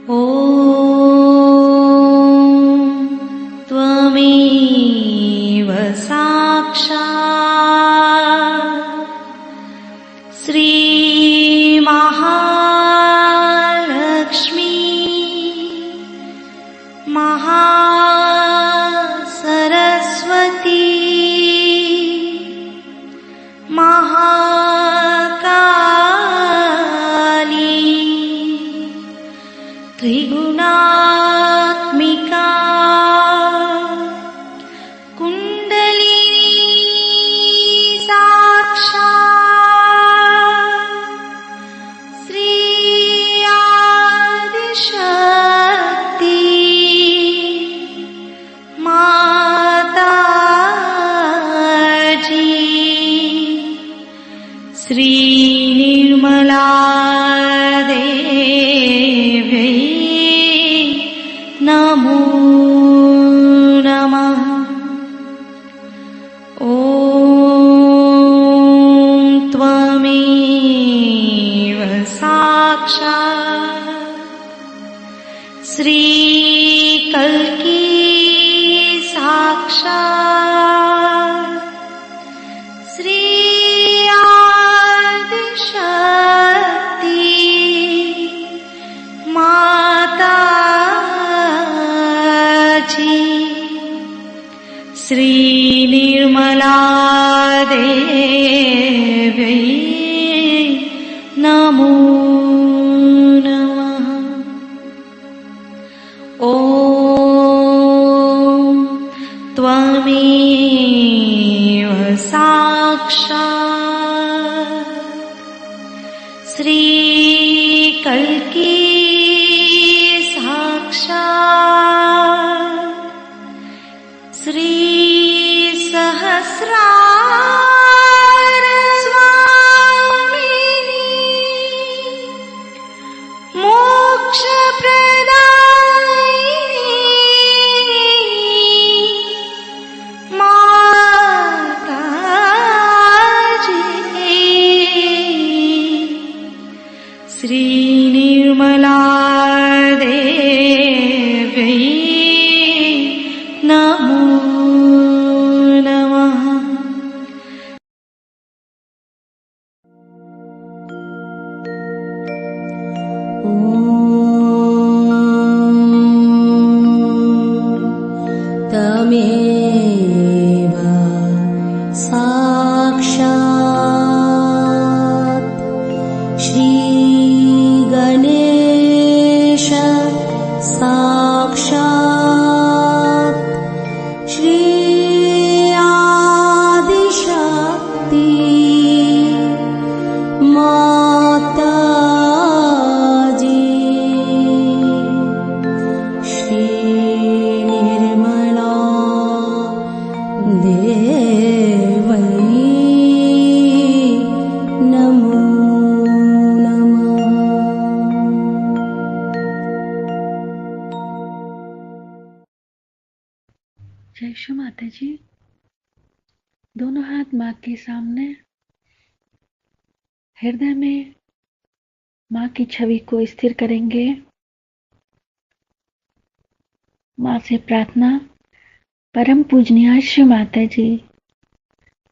ॐ त्वमेव साक्षात् श्रीमहालक्ष्मी महासरस्वती महाकाली त्रिगुणात्मिका कुंडलिनी साक्षात् श्री आदिशक्ति माताजी श्री निर्मला देवी नमो नमः। ॐ त्वमेव साक्षात् श्री कल्की साक्षात् श्री आदिशक्ति माताजी श्री निर्मला देवी नमो नमः। ॐ त्वमेव साक्षात् श्री कल्की साक्षात् श्री सहस्रार स्वामिनी मोक्ष प्रदायिनी माताजी श्री निर्मला देवी नमो नमः। तमेव साक्षात् श्रीगणेश साक्षात् श्री आदिशक्ति माताजी श्री निर्मला देवी नमो नमः। जय श्री माता जी। दोनों हाथ माँ के सामने, हृदय में माँ की छवि को स्थिर करेंगे। माँ से प्रार्थना, परम पूजनीय श्री माता जी,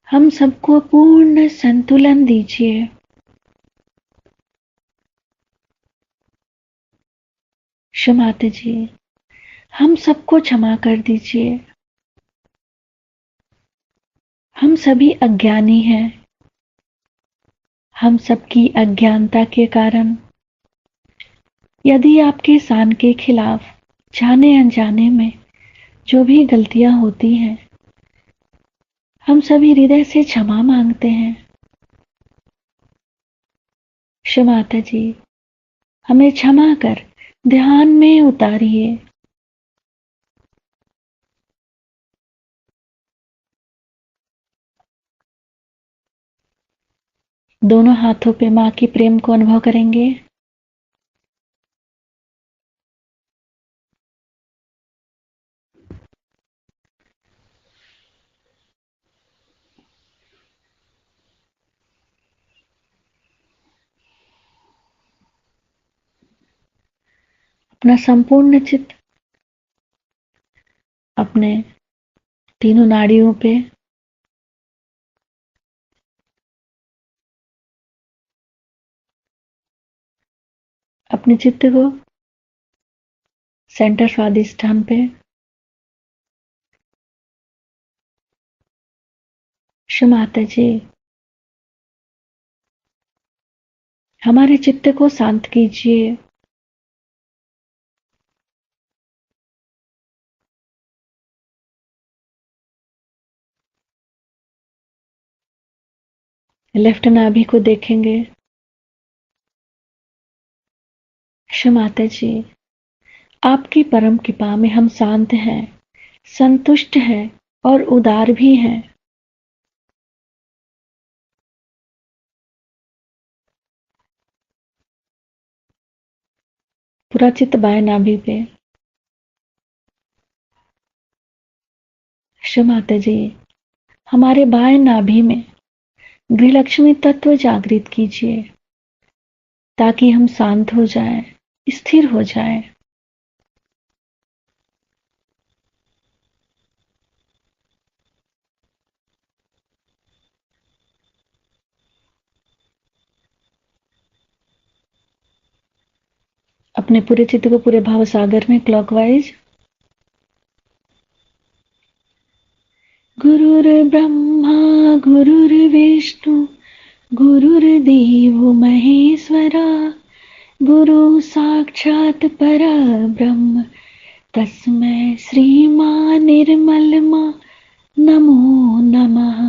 हम सबको पूर्ण संतुलन दीजिए। श्री माता जी, हम सबको क्षमा कर दीजिए। हम सभी अज्ञानी हैं। हम सबकी अज्ञानता के कारण यदि आपके शान के खिलाफ जाने अनजाने में जो भी गलतियां होती हैं, हम सभी हृदय से क्षमा मांगते हैं। श्री माता जी, हमें क्षमा कर ध्यान में उतारिए। दोनों हाथों पे माँ की प्रेम को अनुभव करेंगे। अपना संपूर्ण चित्त अपने तीनों नाड़ियों पे अपने चित्त को सेंटर स्वादिष्ठान पे माता जी हमारे चित्त को शांत कीजिए। लेफ्ट नाभि को देखेंगे। माता जी आपकी परम कृपा में हम शांत हैं, संतुष्ट हैं और उदार भी हैं। पूरा चित्त बाएं नाभि पे। माता जी हमारे बाएं नाभि में गृहलक्ष्मी तत्व जागृत कीजिए ताकि हम शांत हो जाएं, स्थिर हो जाएं। अपने पूरे चित्त को पूरे भाव सागर में क्लॉकवाइज। गुरुर्ब्रह्मा गुरुर्विष्णु गुरुर्देवो महेश्वरा गुरु साक्षात् परब्रह्म तस्मै श्रीमान निर्मलमा नमो नमः।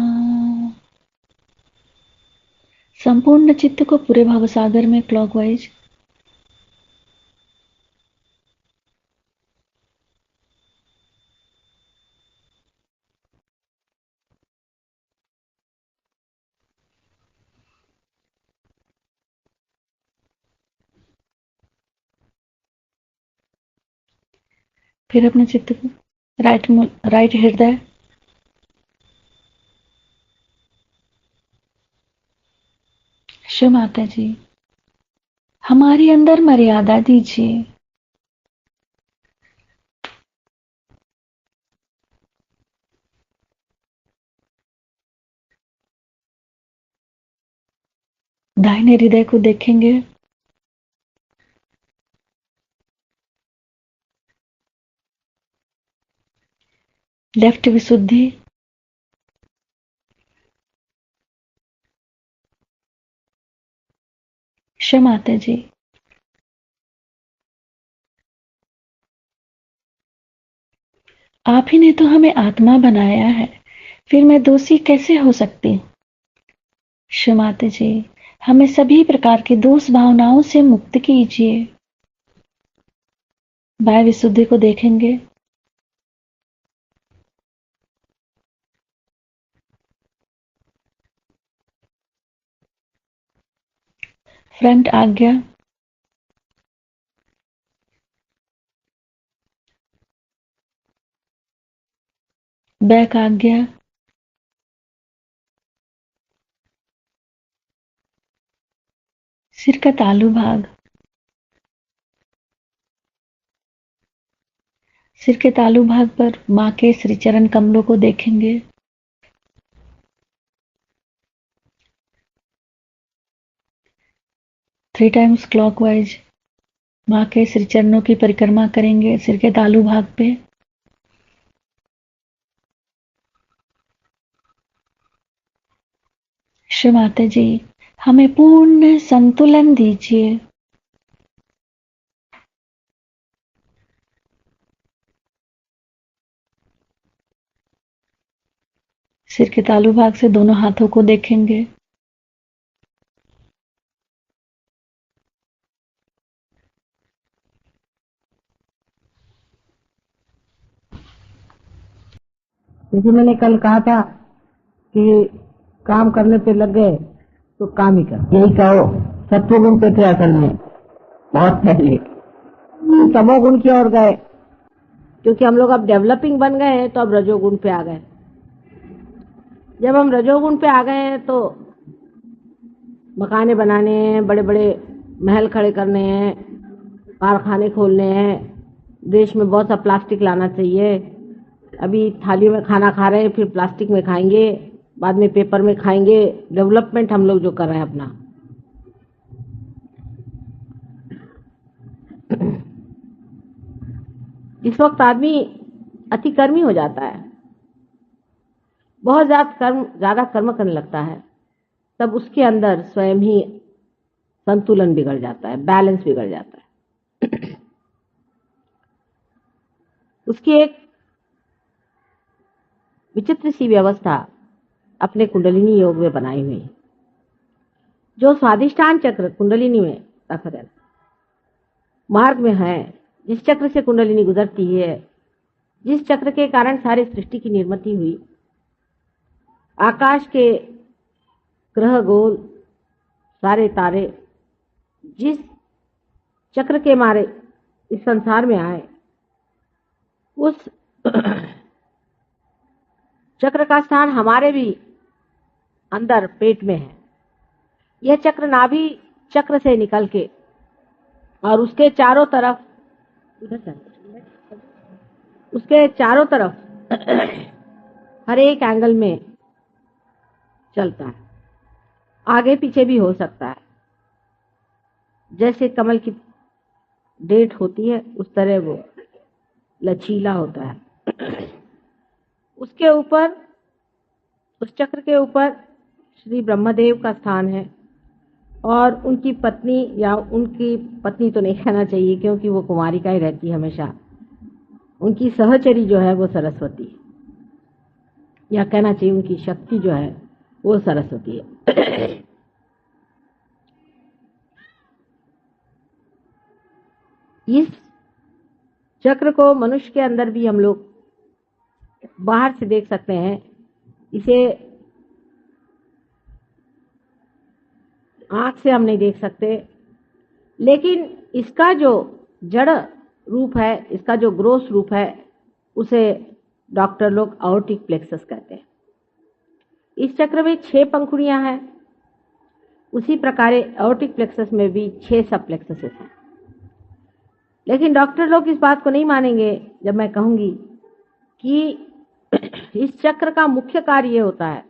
संपूर्ण चित्त को पूरे भाव सागर में क्लॉकवाइज। फिर अपने चित्त को राइट हृदय, शिव माता जी हमारे अंदर मर्यादा दीजिए। दाहिने हृदय को देखेंगे। लेफ्ट विशुद्धि, शिव माता जी आप ही ने तो हमें आत्मा बनाया है, फिर मैं दोषी कैसे हो सकती हूँ। शिव माता जी हमें सभी प्रकार की दोष भावनाओं से मुक्त कीजिए। बाह्य विशुद्धि को देखेंगे। फ्रंट आज्ञा, बैक आज्ञा, सिर का तालू भाग, सिर के तालू भाग पर मां के श्री चरण कमलों को देखेंगे। थ्री टाइम्स क्लॉकवाइज मां के श्री चरणों की परिक्रमा करेंगे सिर के तालू भाग पे। शिव माता जी हमें पूर्ण संतुलन दीजिए। सिर के तालू भाग से दोनों हाथों को देखेंगे। जैसे मैंने कल कहा था कि काम करने पे लग गए तो काम ही कर, यही कहो। सत्वगुण पे थे असल में बहुत पहले, तमोगुण की ओर गए क्योंकि हम लोग अब डेवलपिंग बन गए हैं, तो अब रजोगुण पे आ गए। जब हम रजोगुण पे आ गए हैं तो मकाने बनाने हैं, बड़े बड़े महल खड़े करने हैं, कारखाने खोलने हैं, देश में बहुत सा प्लास्टिक लाना चाहिए। अभी थाली में खाना खा रहे हैं, फिर प्लास्टिक में खाएंगे, बाद में पेपर में खाएंगे। डेवलपमेंट हम लोग जो कर रहे हैं अपना, इस वक्त आदमी अतिकर्मी हो जाता है, बहुत ज्यादा कर्म करने लगता है, तब उसके अंदर स्वयं ही संतुलन बिगड़ जाता है, बैलेंस बिगड़ जाता है। उसकी एक विचित्र सी व्यवस्था अपने कुंडलिनी योग में बनाई हुई है। जो स्वाधिष्ठान चक्र कुंडलिनी में मार्ग में है, जिस चक्र से कुंडलिनी गुजरती है, जिस चक्र के कारण सारी सृष्टि की निर्मिति हुई, आकाश के ग्रह गोल सारे तारे जिस चक्र के मारे इस संसार में आए, उस चक्र का स्थान हमारे भी अंदर पेट में है। यह चक्र नाभि चक्र से निकल के और उसके चारों तरफ हर एक एंगल में चलता है, आगे पीछे भी हो सकता है। जैसे कमल की डेट होती है उस तरह वो लचीला होता है। उसके ऊपर, उस चक्र के ऊपर श्री ब्रह्मदेव का स्थान है और उनकी पत्नी, या उनकी पत्नी तो नहीं कहना चाहिए क्योंकि वो कुमारिका ही रहती है हमेशा, उनकी सहचरी जो है वो सरस्वती है, या कहना चाहिए उनकी शक्ति जो है वो सरस्वती है। इस चक्र को मनुष्य के अंदर भी हम लोग बाहर से देख सकते हैं। इसे आंख से हम नहीं देख सकते, लेकिन इसका जो जड़ रूप है, इसका जो ग्रोस रूप है, उसे डॉक्टर लोग आयोर्टिक प्लेक्सस कहते हैं। इस चक्र में 6 पंखुड़ियां हैं, उसी प्रकार आयोर्टिक प्लेक्सस में भी 6 सब प्लेक्सस हैं। लेकिन डॉक्टर लोग इस बात को नहीं मानेंगे जब मैं कहूंगी कि इस चक्र का मुख्य कार्य ये होता है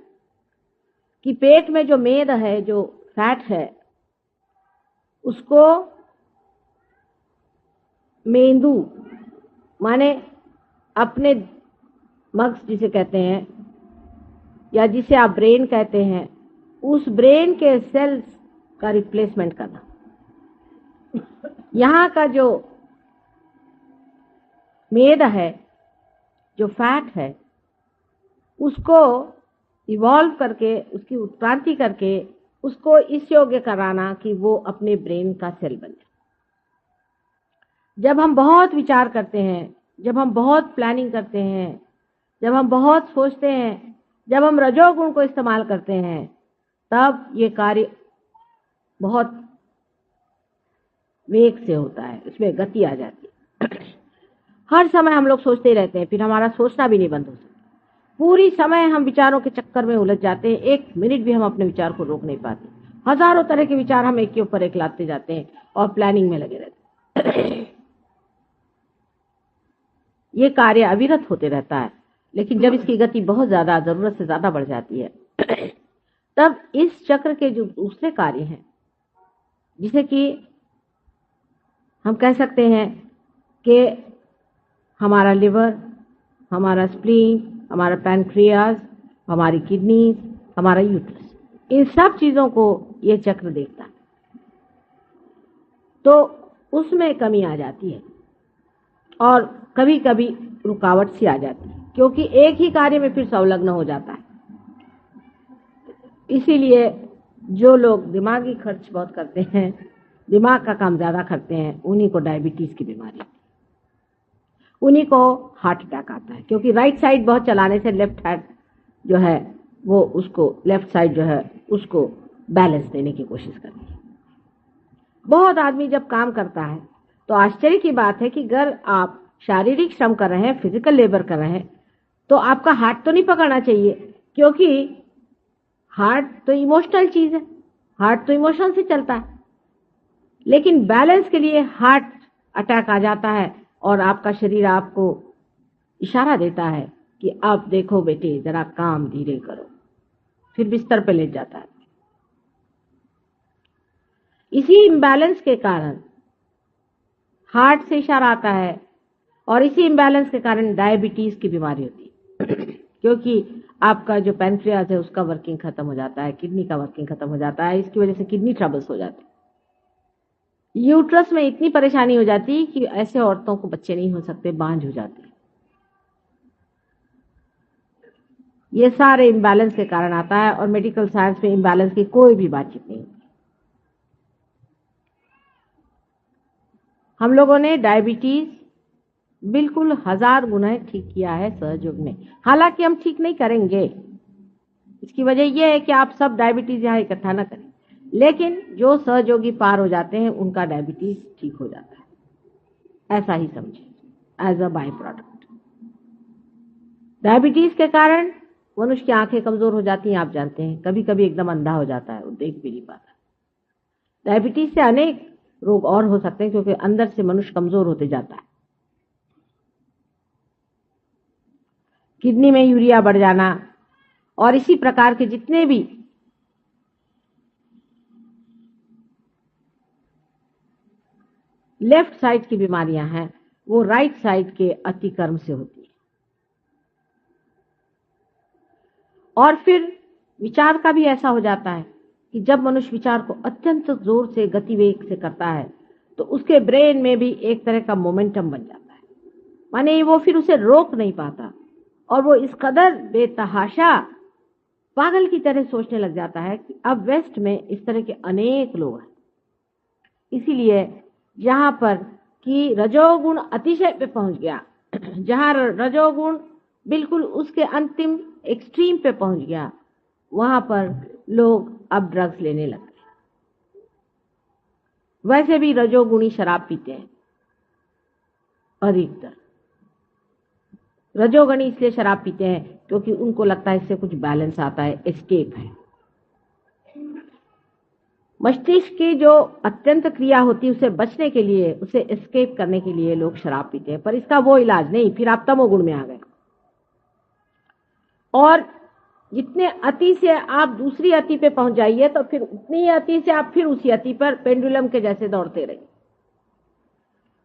कि पेट में जो मेद है, जो फैट है, उसको मेंदु माने अपने मग्स जिसे कहते हैं, या जिसे आप ब्रेन कहते हैं, उस ब्रेन के सेल्स का रिप्लेसमेंट करना। यहाँ का जो मेद है, जो फैट है, उसको इवॉल्व करके, उसकी उत्क्रांति करके उसको इस योग्य कराना कि वो अपने ब्रेन का सेल बने। जब हम बहुत विचार करते हैं, जब हम बहुत प्लानिंग करते हैं, जब हम बहुत सोचते हैं, जब हम रजोगुण को इस्तेमाल करते हैं, तब ये कार्य बहुत वेग से होता है, उसमें गति आ जाती है। हर समय हम लोग सोचते ही रहते हैं, फिर हमारा सोचना भी नहीं बंद हो सकता। पूरी समय हम विचारों के चक्कर में उलझ जाते हैं, एक मिनट भी हम अपने विचार को रोक नहीं पाते। हजारों तरह के विचार हम एक के ऊपर एक लाते जाते हैं और प्लानिंग में लगे रहते हैं। ये कार्य अविरत होते रहता है, लेकिन जब इसकी गति बहुत ज्यादा, जरूरत से ज्यादा बढ़ जाती है, तब इस चक्र के जो दूसरे कार्य हैं, जिसे कि हम कह सकते हैं कि हमारा लिवर, हमारा स्प्लीन, हमारा पैनक्रियाज, हमारी किडनीज, हमारा यूट्रस, इन सब चीजों को ये चक्र देखता है, तो उसमें कमी आ जाती है और कभी कभी रुकावट सी आ जाती है, क्योंकि एक ही कार्य में फिर संलग्न हो जाता है। इसीलिए जो लोग दिमागी खर्च बहुत करते हैं, दिमाग का काम ज्यादा करते हैं, उन्हीं को डायबिटीज की बीमारी, उन्हीं को हार्ट अटैक आता है, क्योंकि राइट साइड बहुत चलाने से लेफ्ट हैंड जो है वो उसको, लेफ्ट साइड जो है उसको बैलेंस देने की कोशिश करती है। बहुत आदमी जब काम करता है तो आश्चर्य की बात है कि अगर आप शारीरिक श्रम कर रहे हैं, फिजिकल लेबर कर रहे हैं, तो आपका हार्ट तो नहीं पकड़ना चाहिए, क्योंकि हार्ट तो इमोशनल चीज है, हार्ट तो इमोशन से चलता है। लेकिन बैलेंस के लिए हार्ट अटैक आ जाता है और आपका शरीर आपको इशारा देता है कि अब देखो बेटे जरा काम धीरे करो, फिर बिस्तर पे लेट जाता है। इसी इम्बैलेंस के कारण हार्ट से इशारा आता है और इसी इम्बैलेंस के कारण डायबिटीज की बीमारी होती है क्योंकि आपका जो पैनक्रियाज है उसका वर्किंग खत्म हो जाता है, किडनी का वर्किंग खत्म हो जाता है, इसकी वजह से किडनी ट्रबल्स हो जाते हैं। यूट्रस में इतनी परेशानी हो जाती है कि ऐसे औरतों को बच्चे नहीं हो सकते, बांझ हो जाते हैं। ये सारे इम्बैलेंस के कारण आता है और मेडिकल साइंस में इम्बैलेंस की कोई भी बातचीत नहीं होती। हम लोगों ने डायबिटीज बिल्कुल 1000 गुना ठीक किया है सहयोग में। हालांकि हम ठीक नहीं करेंगे, इसकी वजह यह है कि आप सब डायबिटीज यहां इकट्ठा ना करें, लेकिन जो सहयोगी पार हो जाते हैं उनका डायबिटीज ठीक हो जाता है, ऐसा ही समझे as a by product. Diabetes के कारण मनुष्य की आंखें कमजोर हो जाती हैं, आप जानते हैं, कभी कभी एकदम अंधा हो जाता है, वो देख भी नहीं पाता। डायबिटीज से अनेक रोग और हो सकते हैं क्योंकि अंदर से मनुष्य कमजोर होते जाता है। किडनी में यूरिया बढ़ जाना और इसी प्रकार के जितने भी लेफ्ट साइड की बीमारियां हैं वो राइट साइड के अतिक्रम से होती है। और फिर विचार का भी ऐसा हो जाता है कि जब मनुष्य विचार को अत्यंत जोर से गतिवेग से करता है तो उसके ब्रेन में भी एक तरह का मोमेंटम बन जाता है, माने वो फिर उसे रोक नहीं पाता और वो इस कदर बेतहाशा पागल की तरह सोचने लग जाता है कि अब वेस्ट में इस तरह के अनेक लोग हैं। इसीलिए जहां पर कि रजोगुण अतिशय पे पहुंच गया, जहां रजोगुण बिल्कुल उसके अंतिम एक्सट्रीम पे पहुंच गया, वहां पर लोग अब ड्रग्स लेने लग गए। वैसे भी रजोगुणी शराब पीते हैं अधिकतर। रजोगुणी इसलिए शराब पीते हैं क्योंकि उनको लगता है इससे कुछ बैलेंस आता है, एस्केप है। मस्तिष्क की जो अत्यंत क्रिया होती है उसे बचने के लिए, उसे एस्केप करने के लिए लोग शराब पीते हैं, पर इसका वो इलाज नहीं, फिर आप तमोगुण में आ गए। और जितने अति से आप दूसरी अति पे पहुंच जाइए तो फिर उतनी अति से आप फिर उसी अति पर पेंडुलम के जैसे दौड़ते रहिए।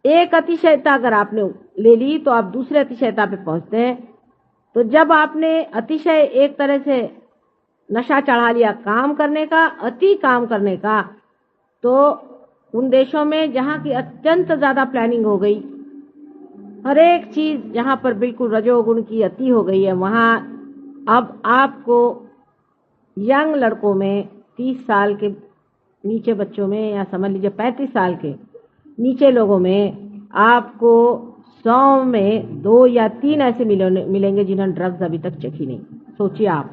एक अतिशयता अगर आपने ले ली तो आप दूसरे अतिशयता पे पहुंचते हैं। तो जब आपने अतिशय एक तरह से नशा चढ़ा लिया काम करने का, अति काम करने का, तो उन देशों में जहां की अत्यंत ज्यादा प्लानिंग हो गई, हर एक चीज जहां पर बिल्कुल रजोगुण की अति हो गई है, वहां अब आपको यंग लड़कों में 30 साल के नीचे बच्चों में, या समझ लीजिए 35 साल के नीचे लोगों में आपको 100 में 2 या 3 ऐसे मिलेंगे जिन्होंने ड्रग्स अभी तक चखी नहीं। सोचिए आप,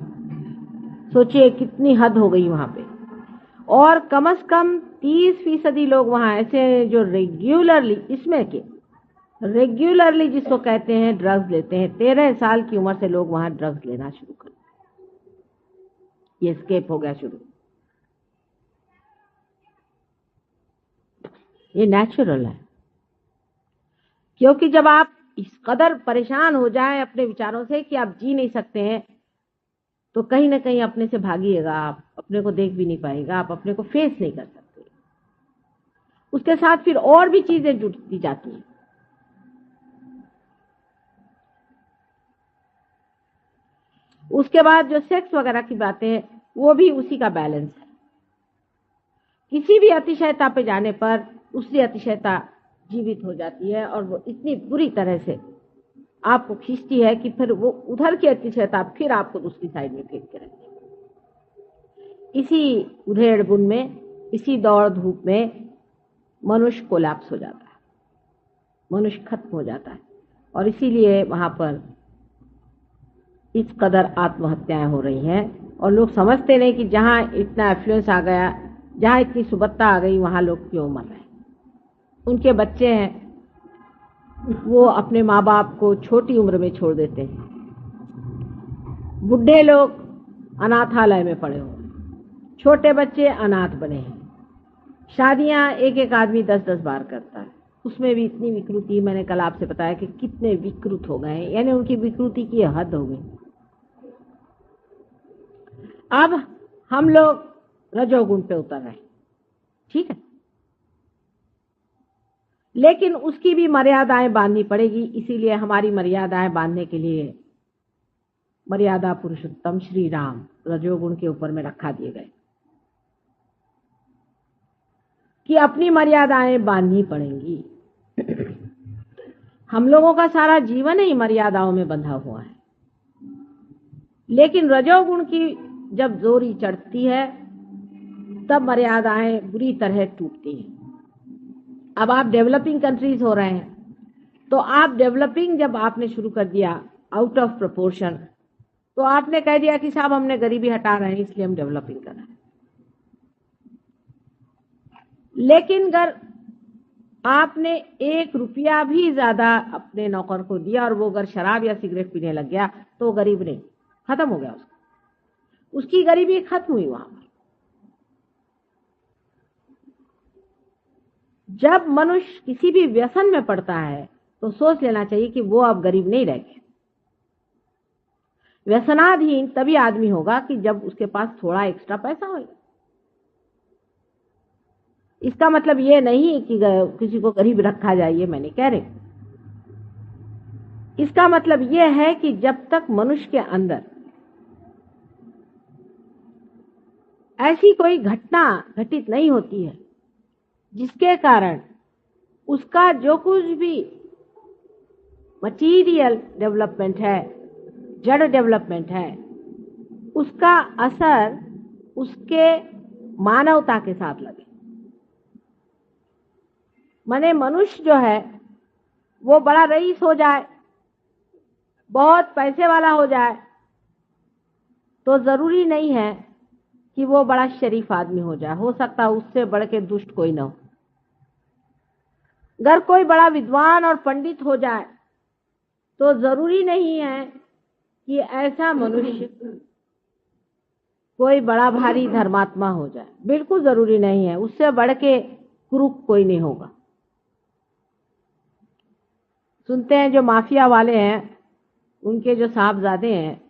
सोचिए कितनी हद हो गई वहां पे। और कम से कम 30% लोग वहां ऐसे हैं जो रेगुलरली, इसमें के रेगुलरली जिसको कहते हैं ड्रग्स लेते हैं। 13 साल की उम्र से लोग वहां ड्रग्स लेना शुरू कर, ये स्केप हो गया शुरू। ये नेचुरल है, क्योंकि जब आप इस कदर परेशान हो जाएं अपने विचारों से कि आप जी नहीं सकते हैं, तो कहीं ना कहीं अपने से भागिएगा, आप अपने को देख भी नहीं पाएगा, आप अपने को फेस नहीं कर सकते। उसके साथ फिर और भी चीजें जुड़ती जाती हैं। उसके बाद जो सेक्स वगैरह की बातें हैं वो भी उसी का बैलेंस है। किसी भी अतिशयता पे जाने पर दूसरी अतिशयता जीवित हो जाती है और वो इतनी बुरी तरह से आपको खींचती है कि फिर वो उधर की अतिशयता फिर आपको दूसरी साइड में फेंक के रखती है। इसी उधेड़ बुन में, इसी दौड़ धूप में मनुष्य कोलैप्स हो जाता है, मनुष्य खत्म हो जाता है। और इसीलिए वहां पर इस कदर आत्महत्याएं हो रही हैं और लोग समझते नहीं कि जहां इतना एफ्लुएंस आ गया, जहां इतनी सुबत्ता आ गई, वहां लोग क्यों मर रहे हैं। उनके बच्चे हैं वो अपने माँ बाप को छोटी उम्र में छोड़ देते हैं। बुढ़े लोग अनाथालय में पड़े हुए, छोटे बच्चे अनाथ बने हैं। शादियां एक एक आदमी 10-10 बार करता है। उसमें भी इतनी विकृति, मैंने कल आपसे बताया कि कितने विकृत हो गए, यानी उनकी विकृति की हद हो गई। अब हम लोग रजोगुण पे उतर रहे हैं, ठीक है, लेकिन उसकी भी मर्यादाएं बांधनी पड़ेगी। इसीलिए हमारी मर्यादाएं बांधने के लिए मर्यादा पुरुषोत्तम श्री राम रजोगुण के ऊपर में रखा दिए गए कि अपनी मर्यादाएं बांधनी पड़ेंगी। हम लोगों का सारा जीवन ही मर्यादाओं में बंधा हुआ है, लेकिन रजोगुण की जब जोरी चढ़ती है तब मर्यादाएं बुरी तरह टूटती हैं। अब आप डेवलपिंग कंट्रीज हो रहे हैं, तो आप डेवलपिंग जब आपने शुरू कर दिया आउट ऑफ प्रोपोर्शन, तो आपने कह दिया कि साहब हमने गरीबी हटा रहे हैं इसलिए हम डेवलपिंग कर रहे हैं। लेकिन अगर आपने 1 रुपया भी ज्यादा अपने नौकर को दिया और वो अगर शराब या सिगरेट पीने लग गया तो गरीब नहीं, खत्म हो गया उसकी गरीबी खत्म हुई वहां पर। जब मनुष्य किसी भी व्यसन में पड़ता है तो सोच लेना चाहिए कि वो अब गरीब नहीं रह गए। व्यसनाधीन तभी आदमी होगा कि जब उसके पास थोड़ा एक्स्ट्रा पैसा होगा। इसका मतलब ये नहीं कि किसी को गरीब रखा जाए, ये मैं नहीं कह रही। इसका मतलब ये है कि जब तक मनुष्य के अंदर ऐसी कोई घटना घटित नहीं होती है जिसके कारण उसका जो कुछ भी मटीरियल डेवलपमेंट है, जड़ डेवलपमेंट है, उसका असर उसके मानवता के साथ लगे। माने मनुष्य जो है वो बड़ा रईस हो जाए, बहुत पैसे वाला हो जाए, तो जरूरी नहीं है कि वो बड़ा शरीफ आदमी हो जाए। हो सकता है उससे बढ़ के दुष्ट कोई ना हो। अगर कोई बड़ा विद्वान और पंडित हो जाए तो जरूरी नहीं है कि ऐसा मनुष्य कोई बड़ा भारी धर्मात्मा हो जाए, बिल्कुल जरूरी नहीं है। उससे बढ़ के क्रूर कोई नहीं होगा। सुनते हैं जो माफिया वाले हैं, उनके जो साहबजादे हैं,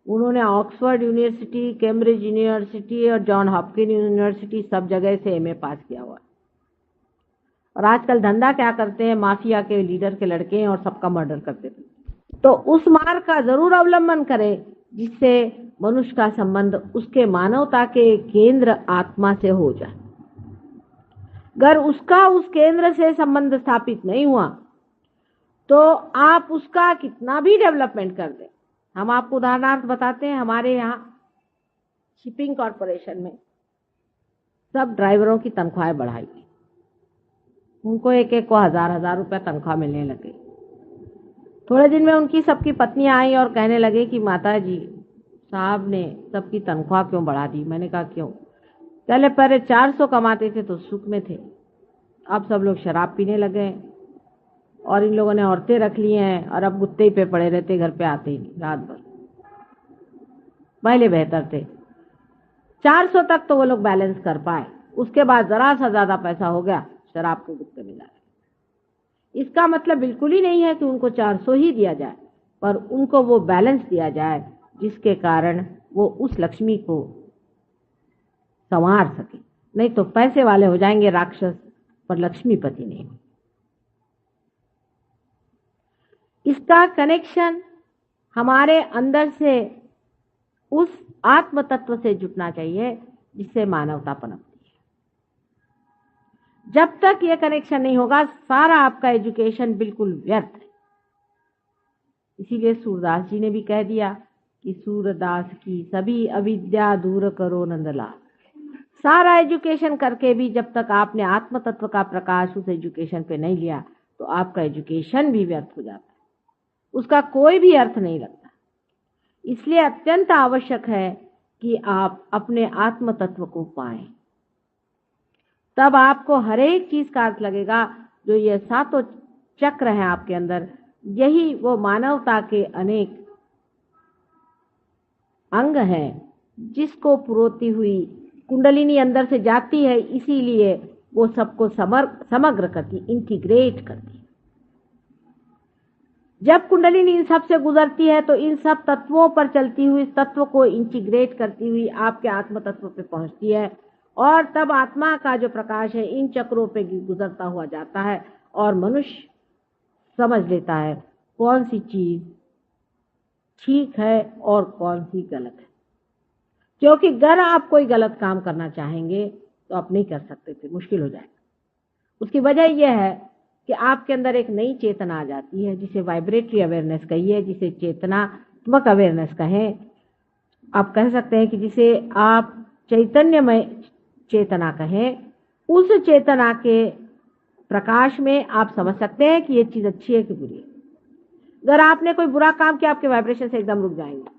उन्होंने ऑक्सफोर्ड यूनिवर्सिटी, कैम्ब्रिज यूनिवर्सिटी और जॉन हॉपकिन यूनिवर्सिटी सब जगह से एमए पास किया हुआ। और आजकल धंधा क्या करते हैं, माफिया के लीडर के लड़के हैं और सबका मर्डर करते थे। तो उस मार्ग का जरूर अवलंबन करें जिससे मनुष्य का संबंध उसके मानवता के केंद्र आत्मा से हो जाए। अगर उसका उस केंद्र से संबंध स्थापित नहीं हुआ तो आप उसका कितना भी डेवलपमेंट कर दें। हम आपको उदाहरणार्थ बताते हैं, हमारे यहाँ शिपिंग कॉरपोरेशन में सब ड्राइवरों की तनख्वाहें बढ़ाई गई। उनको एक एक को 1000-1000 रुपया तनख्वाह मिलने लगे। थोड़े दिन में उनकी सबकी पत्नियां आई और कहने लगे कि माता जी साहब ने सबकी तनख्वाह क्यों बढ़ा दी। मैंने कहा क्यों? पहले 400 कमाते थे तो सुख में थे, अब सब लोग शराब पीने लगे और इन लोगों ने औरतें रख ली हैं और अब गुत्ते ही पे पड़े रहते, घर पे आते ही नहीं रात भर। पहले बेहतर थे, 400 तक तो वो लोग बैलेंस कर पाए, उसके बाद जरा सा ज्यादा पैसा हो गया, शराब को गुत्ते मिला रहे। इसका मतलब बिल्कुल ही नहीं है कि उनको 400 ही दिया जाए, पर उनको वो बैलेंस दिया जाए जिसके कारण वो उस लक्ष्मी को संवार सके। नहीं तो पैसे वाले हो जाएंगे राक्षस, पर लक्ष्मीपति नहीं। इसका कनेक्शन हमारे अंदर से उस आत्म तत्व से जुटना चाहिए जिससे मानवता पनपती है। जब तक ये कनेक्शन नहीं होगा सारा आपका एजुकेशन बिल्कुल व्यर्थ है। इसीलिए सूरदास जी ने भी कह दिया कि सूरदास की सभी अविद्या दूर करो नंदलाल। सारा एजुकेशन करके भी जब तक आपने आत्म तत्व का प्रकाश उस एजुकेशन पे नहीं लिया तो आपका एजुकेशन भी व्यर्थ हो जाता है, उसका कोई भी अर्थ नहीं लगता। इसलिए अत्यंत आवश्यक है कि आप अपने आत्म तत्व को पाएं, तब आपको हर एक चीज का अर्थ लगेगा। जो ये 7 चक्र हैं आपके अंदर, यही वो मानवता के अनेक अंग हैं जिसको पुरोती हुई कुंडलिनी अंदर से जाती है। इसीलिए वो सबको समग्र करती, इंटीग्रेट करती। जब कुंडलिनी इन सब से गुजरती है तो इन सब तत्वों पर चलती हुई तत्व को इंटीग्रेट करती हुई आपके आत्म तत्व पे पहुंचती है, और तब आत्मा का जो प्रकाश है इन चक्रों पे गुजरता हुआ जाता है और मनुष्य समझ लेता है कौन सी चीज ठीक है और कौन सी गलत है। क्योंकि अगर आप कोई गलत काम करना चाहेंगे तो आप नहीं कर सकते थे, मुश्किल हो जाएगा। उसकी वजह यह है कि आपके अंदर एक नई चेतना आ जाती है, जिसे वाइब्रेटरी अवेयरनेस कहिए, जिसे चेतनात्मक अवेयरनेस कहें। आप कह सकते हैं कि जिसे आप चैतन्यमय चेतना कहें। उस चेतना के प्रकाश में आप समझ सकते हैं कि ये चीज अच्छी है कि बुरी है। अगर आपने कोई बुरा काम किया, आपके वाइब्रेशन से एकदम रुक जाएंगे।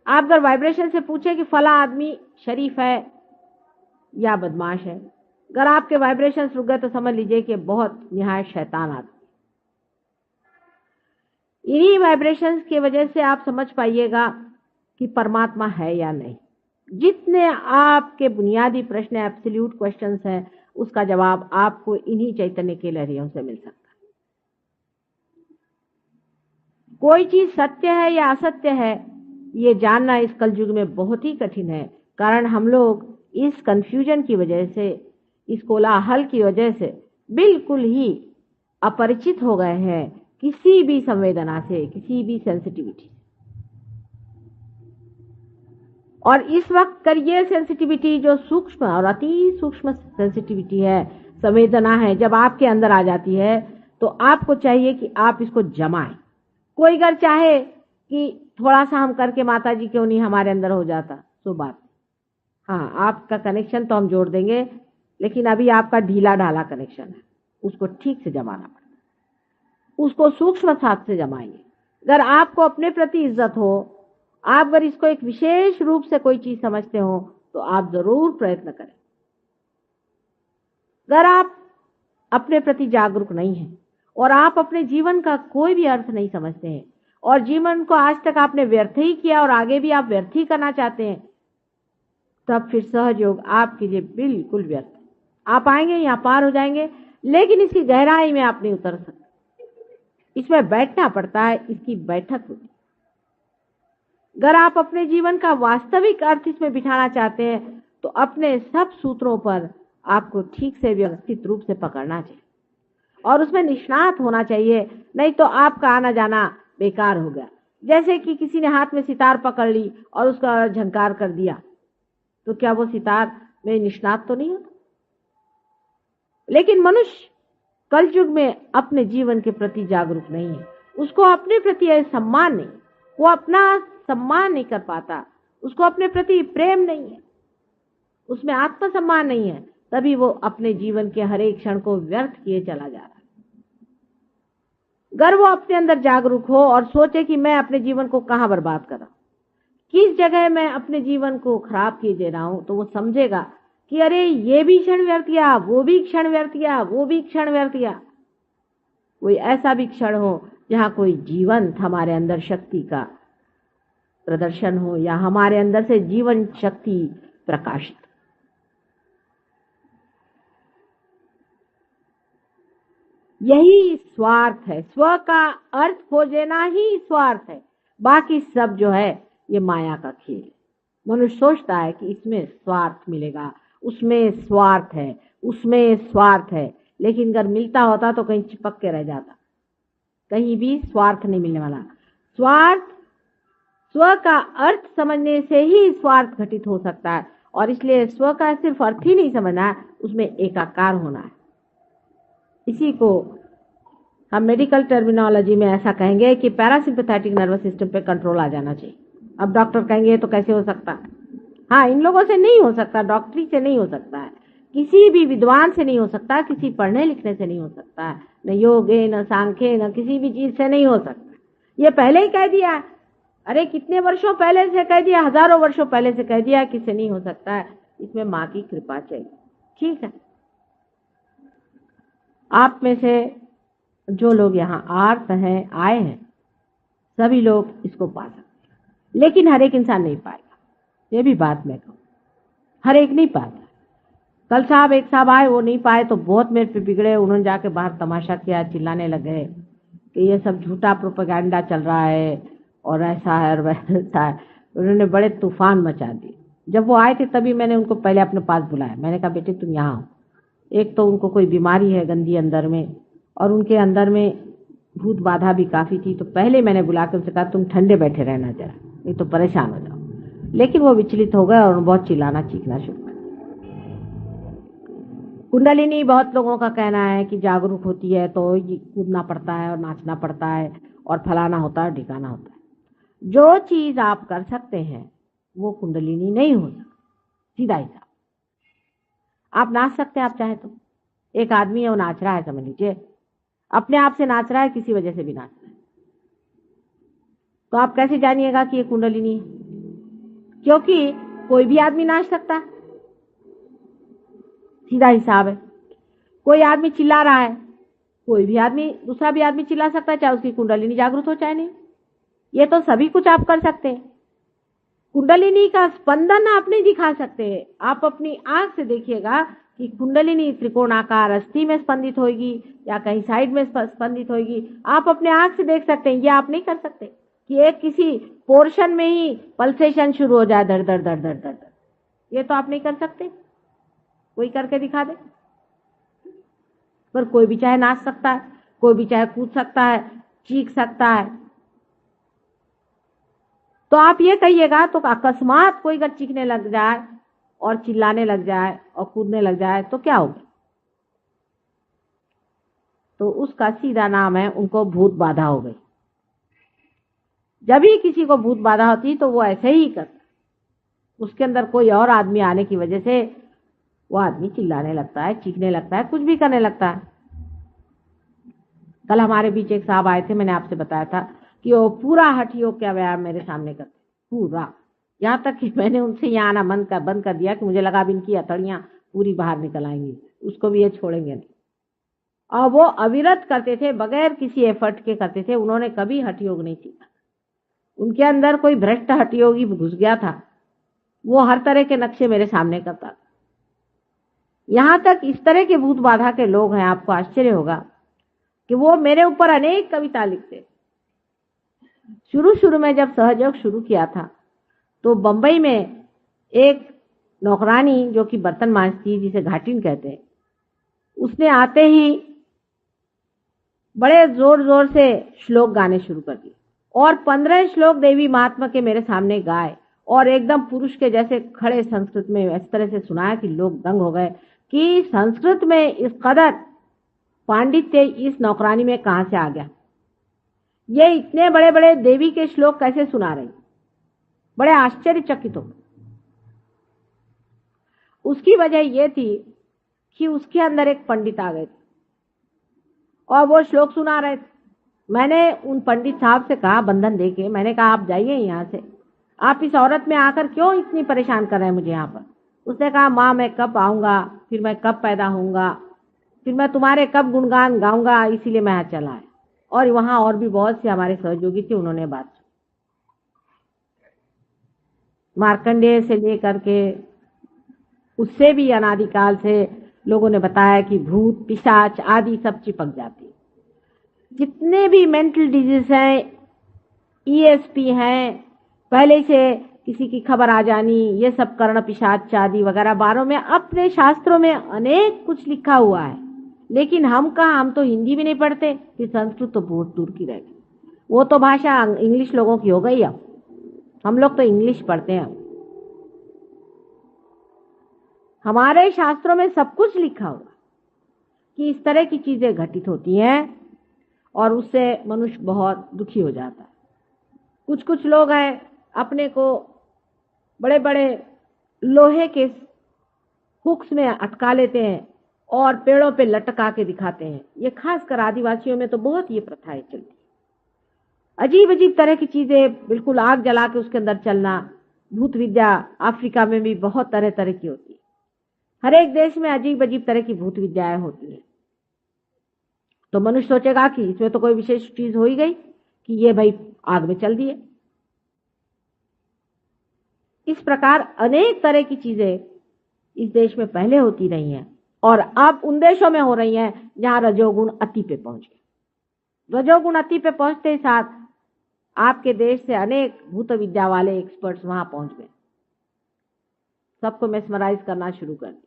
आप अगर वाइब्रेशन से पूछे कि फला आदमी शरीफ है या बदमाश है, अगर आपके वाइब्रेशन रुक गए तो समझ लीजिए कि बहुत निहायत शैतान आदमी। इन्हीं वाइब्रेशंस की वजह से आप समझ पाइएगा कि परमात्मा है या नहीं। जितने आपके बुनियादी प्रश्न, एब्सोल्यूट क्वेश्चंस हैं, उसका जवाब आपको इन्हीं चैतन्य के लहरियों से मिल सकता है। कोई चीज सत्य है या असत्य है, ये जानना इस कलयुग में बहुत ही कठिन है। कारण हम लोग इस कंफ्यूजन की वजह से, इस कोलाहल की वजह से बिल्कुल ही अपरिचित हो गए हैं किसी भी संवेदना से, किसी भी सेंसिटिविटी। और इस वक्त कर ये सेंसिटिविटी जो सूक्ष्म और अति सूक्ष्म सेंसिटिविटी है, संवेदना है, जब आपके अंदर आ जाती है तो आपको चाहिए कि आप इसको जमाएं। कोई अगर चाहे कि थोड़ा सा हम करके माता जी क्यों नहीं हमारे अंदर हो जाता, तो बात, हाँ आपका कनेक्शन तो हम जोड़ देंगे, लेकिन अभी आपका ढीला ढाला कनेक्शन है, उसको ठीक से जमाना पड़ेगा, उसको सूक्ष्म साथ से जमाएंगे। अगर आपको अपने प्रति इज्जत हो, आप अगर इसको एक विशेष रूप से कोई चीज समझते हो, तो आप जरूर प्रयत्न करें। अगर आप अपने प्रति जागरूक नहीं हैं और आप अपने जीवन का कोई भी अर्थ नहीं समझते हैं और जीवन को आज तक आपने व्यर्थ ही किया और आगे भी आप व्यर्थ ही करना चाहते हैं, तब फिर सहयोग आपके लिए बिल्कुल व्यर्थ है। आप आएंगे यहाँ पार हो जाएंगे, लेकिन इसकी गहराई में आप नहीं उतर सकते। इसमें बैठना पड़ता है, इसकी बैठक होती है। अगर आप अपने जीवन का वास्तविक अर्थ इसमें बिठाना चाहते हैं तो अपने सब सूत्रों पर आपको ठीक से व्यवस्थित रूप से पकड़ना चाहिए और उसमें निष्णात होना चाहिए, नहीं तो आपका आना जाना बेकार हो गया। जैसे कि किसी ने हाथ में सितार पकड़ ली और उसका झंकार कर दिया, तो क्या वो सितार में निष्णात तो नहीं होता? लेकिन मनुष्य कलयुग में अपने जीवन के प्रति जागरूक नहीं है, उसको अपने प्रति सम्मान नहीं, वो अपना सम्मान नहीं कर पाता, उसको अपने प्रति प्रेम नहीं है, उसमें आत्मसम्मान नहीं है, तभी वो अपने जीवन के हर एक क्षण को व्यर्थ किए चला जा रहा है। अगर वो अपने अंदर जागरूक हो और सोचे कि मैं अपने जीवन को कहां बर्बाद कर रहा हूं, किस जगह मैं अपने जीवन को खराब किए दे रहा हूं, तो वो समझेगा कि अरे ये भी क्षण व्यर्थ गया, वो भी क्षण व्यर्थ गया, वो भी क्षण व्यर्थ गया। कोई ऐसा भी क्षण हो जहां कोई जीवंत हमारे अंदर शक्ति का प्रदर्शन हो या हमारे अंदर से जीवन शक्ति प्रकाशित। यही स्वार्थ है, स्व का अर्थ खोजना ही स्वार्थ है, बाकी सब जो है ये माया का खेल है। मनुष्य सोचता है कि इसमें स्वार्थ मिलेगा, उसमें स्वार्थ है, उसमें स्वार्थ है, लेकिन अगर मिलता होता तो कहीं चिपक के रह जाता। कहीं भी स्वार्थ नहीं मिलने वाला। स्वार्थ, स्व का अर्थ समझने से ही स्वार्थ घटित हो सकता है, और इसलिए स्व का सिर्फ अर्थ ही नहीं समझना है, उसमें एकाकार होना है। इसी को हम मेडिकल टर्मिनोलॉजी में ऐसा कहेंगे कि पैरासिम्पैथेटिक नर्वस सिस्टम पे कंट्रोल आ जाना चाहिए। अब डॉक्टर कहेंगे तो कैसे हो सकता है? हाँ, इन लोगों से नहीं हो सकता, डॉक्टरी से नहीं हो सकता है, किसी भी विद्वान से नहीं हो सकता, किसी पढ़ने लिखने से नहीं हो सकता है, न योगे न सांख्य न किसी भी चीज से नहीं हो सकता। ये पहले ही कह दिया, अरे कितने वर्षों पहले से कह दिया, हजारों वर्षों पहले से कह दिया कि इससे नहीं हो सकता है। इसमें माँ की कृपा चाहिए। ठीक है, आप में से जो लोग यहाँ आए हैं सभी लोग इसको पा सकते हैं, लेकिन हर एक इंसान नहीं पाएगा। ये भी बात मैं कहूँ, हर एक नहीं पाता। कल साहब एक साहब आए, वो नहीं पाए तो बहुत मेरे पे बिगड़े। उन्होंने जाके बाहर तमाशा किया, चिल्लाने लगे कि ये सब झूठा प्रोपेगेंडा चल रहा है और ऐसा है और वैसा है। उन्होंने बड़े तूफान मचा दिए। जब वो आए थे तभी मैंने उनको पहले अपने पास बुलाया। मैंने कहा बेटे तुम यहाँ आओ। एक तो उनको कोई बीमारी है गंदी अंदर में, और उनके अंदर में भूत बाधा भी काफी थी। तो पहले मैंने बुला के उनसे कहा तुम ठंडे बैठे रहना जरा, नहीं तो परेशान हो जाओ। लेकिन वो विचलित हो गए और बहुत चिल्लाना चीखना शुरू कर। कुंडलिनी बहुत लोगों का कहना है कि जागरूक होती है तो कूदना पड़ता है और नाचना पड़ता है और फलाना होता है, ढिकाना होता है। जो चीज आप कर सकते हैं वो कुंडलिनी नहीं हो सकती। सीधा हिसाब, आप नाच सकते हैं आप चाहे तो। एक आदमी है वो नाच रहा है, समझ लीजिए अपने आप से नाच रहा है, किसी वजह से भी नाच रहा है, तो आप कैसे जानिएगा कि ये कुंडलिनी है? क्योंकि कोई भी आदमी नाच सकता है, सीधा हिसाब है। कोई आदमी चिल्ला रहा है, कोई भी आदमी, दूसरा भी आदमी चिल्ला सकता है, चाहे उसकी कुंडलिनी जागृत हो चाहे नहीं। ये तो सभी कुछ आप कर सकते हैं। कुंडलिनी का स्पंदन आप नहीं दिखा सकते। आप अपनी आंख से देखिएगा कि कुंडलिनी त्रिकोणाकार अस्थि में स्पंदित होगी या कहीं साइड में स्पंदित होगी। आप अपने आंख से देख सकते हैं, ये आप नहीं कर सकते कि एक किसी पोर्शन में ही पल्सेशन शुरू हो जाए, धड़ धड़ धड़ धड़ धड़। ये तो आप नहीं कर सकते, कोई करके दिखा दे। पर कोई भी चाहे नाच सकता है, कोई भी चाहे कूद सकता है, चीख सकता है। तो आप ये कहिएगा तो अकस्मात कोई अगर चीखने लग जाए और चिल्लाने लग जाए और कूदने लग जाए तो क्या होगा? तो उसका सीधा नाम है उनको भूत बाधा हो गई। जब भी किसी को भूत बाधा होती तो वो ऐसे ही करता, उसके अंदर कोई और आदमी आने की वजह से वो आदमी चिल्लाने लगता है, चीखने लगता है, कुछ भी करने लगता है। कल हमारे बीच एक साहब आए थे, मैंने आपसे बताया था कि वो पूरा हठ योग का व्यायाम मेरे सामने करते पूरा, यहाँ तक कि मैंने उनसे यहाँ आना बंद कर दिया कि मुझे लगा अब इनकी हथौड़ियां पूरी बाहर निकल आएंगी, उसको भी ये छोड़ेंगे नहीं। और वो अविरत करते थे, बगैर किसी एफर्ट के करते थे। उन्होंने कभी हठ योग नहीं सीखा। उनके अंदर कोई भ्रष्ट हठ योगी घुस गया था, वो हर तरह के नक्शे मेरे सामने करता था। यहां तक इस तरह के भूत बाधा के लोग हैं, आपको आश्चर्य होगा कि वो मेरे ऊपर अनेक कविता लिखते। शुरू में जब सहयोग शुरू किया था तो बंबई में एक नौकरानी जो कि बर्तन मांजती, जिसे घाटिन कहते हैं, उसने आते ही बड़े जोर जोर से श्लोक गाने शुरू कर दिए और 15 श्लोक देवी महात्मा के मेरे सामने गाए और एकदम पुरुष के जैसे खड़े संस्कृत में इस तरह से सुनाया कि लोग दंग हो गए कि संस्कृत में इस कदर पांडित्य इस नौकरानी में कहां से आ गया। ये इतने बड़े बड़े देवी के श्लोक कैसे सुना रही, बड़े आश्चर्यचकित हो। उसकी वजह यह थी कि उसके अंदर एक पंडित आ गए थे और वो श्लोक सुना रहे थे। मैंने उन पंडित साहब से कहा, बंधन देके, मैंने कहा आप जाइए यहाँ से, आप इस औरत में आकर क्यों इतनी परेशान कर रहे हैं मुझे यहाँ पर। उसने कहा माँ मैं कब आऊंगा, फिर मैं कब पैदा होऊंगा, फिर मैं तुम्हारे कब गुणगान गाऊंगा, इसीलिए मैं यहाँ चला है। और वहां और भी बहुत से हमारे सहयोगी थे, उन्होंने बात सुनी। मार्कंडेय से लेकर के उससे भी अनादिकाल से लोगों ने बताया कि भूत पिशाच आदि सब चिपक जाती है। जितने भी मेंटल डिजीज हैं, ईएसपी हैं, पहले से किसी की खबर आ जानी, ये सब कर्ण पिशाच आदि वगैरह 12 में अपने शास्त्रों में अनेक कुछ लिखा हुआ है। लेकिन हम तो हिंदी भी नहीं पढ़ते, कि संस्कृत तो बहुत दूर की रह गई, वो तो भाषा इंग्लिश लोगों की हो गई। अब हम लोग तो इंग्लिश पढ़ते हैं। हमारे शास्त्रों में सब कुछ लिखा हुआ कि इस तरह की चीजें घटित होती हैं और उससे मनुष्य बहुत दुखी हो जाता है। कुछ लोग हैं अपने को बड़े बड़े लोहे के हुक्स में अटका लेते हैं और पेड़ों पे लटका के दिखाते हैं। ये खासकर आदिवासियों में तो बहुत ये प्रथाएं चलती। अजीब अजीब तरह की चीजें, बिल्कुल आग जला के उसके अंदर चलना। भूत विद्या अफ्रीका में भी बहुत तरह तरह की होती है। हर एक देश में अजीब अजीब तरह की भूत विद्याएं होती है। तो मनुष्य सोचेगा कि इसमें तो कोई विशेष चीज हो ही गई कि ये भाई आग में चल दिए। इस प्रकार अनेक तरह की चीजें इस देश में पहले होती रही हैं और अब उन देशों में हो रही हैं जहां रजोगुण अति पे पहुंच गए। रजोगुण अति पे पहुंचते ही साथ आपके देश से अनेक भूत विद्या वाले एक्सपर्ट्स वहां पहुंच गए, सबको मेस्मराइज करना शुरू कर दिया,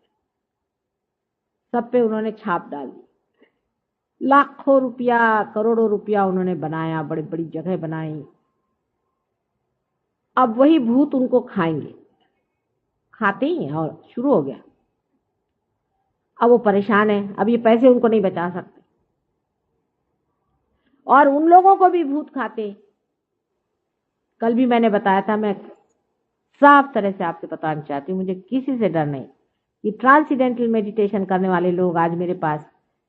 सब पे उन्होंने छाप डाल दी, लाखों रुपया करोड़ों रुपया उन्होंने बनाया, बड़ी बड़ी जगह बनाई। अब वही भूत उनको खाएंगे, खाते ही हैं और शुरू हो गया। अब वो परेशान है, अब ये पैसे उनको नहीं बचा सकते और उन लोगों को भी भूत खाते। कल भी मैंने बताया था, मैं साफ तरह से आपसे बताना चाहती हूँ, मुझे किसी से डर नहीं कि ट्रांसेंडेंटल मेडिटेशन करने वाले लोग आज मेरे पास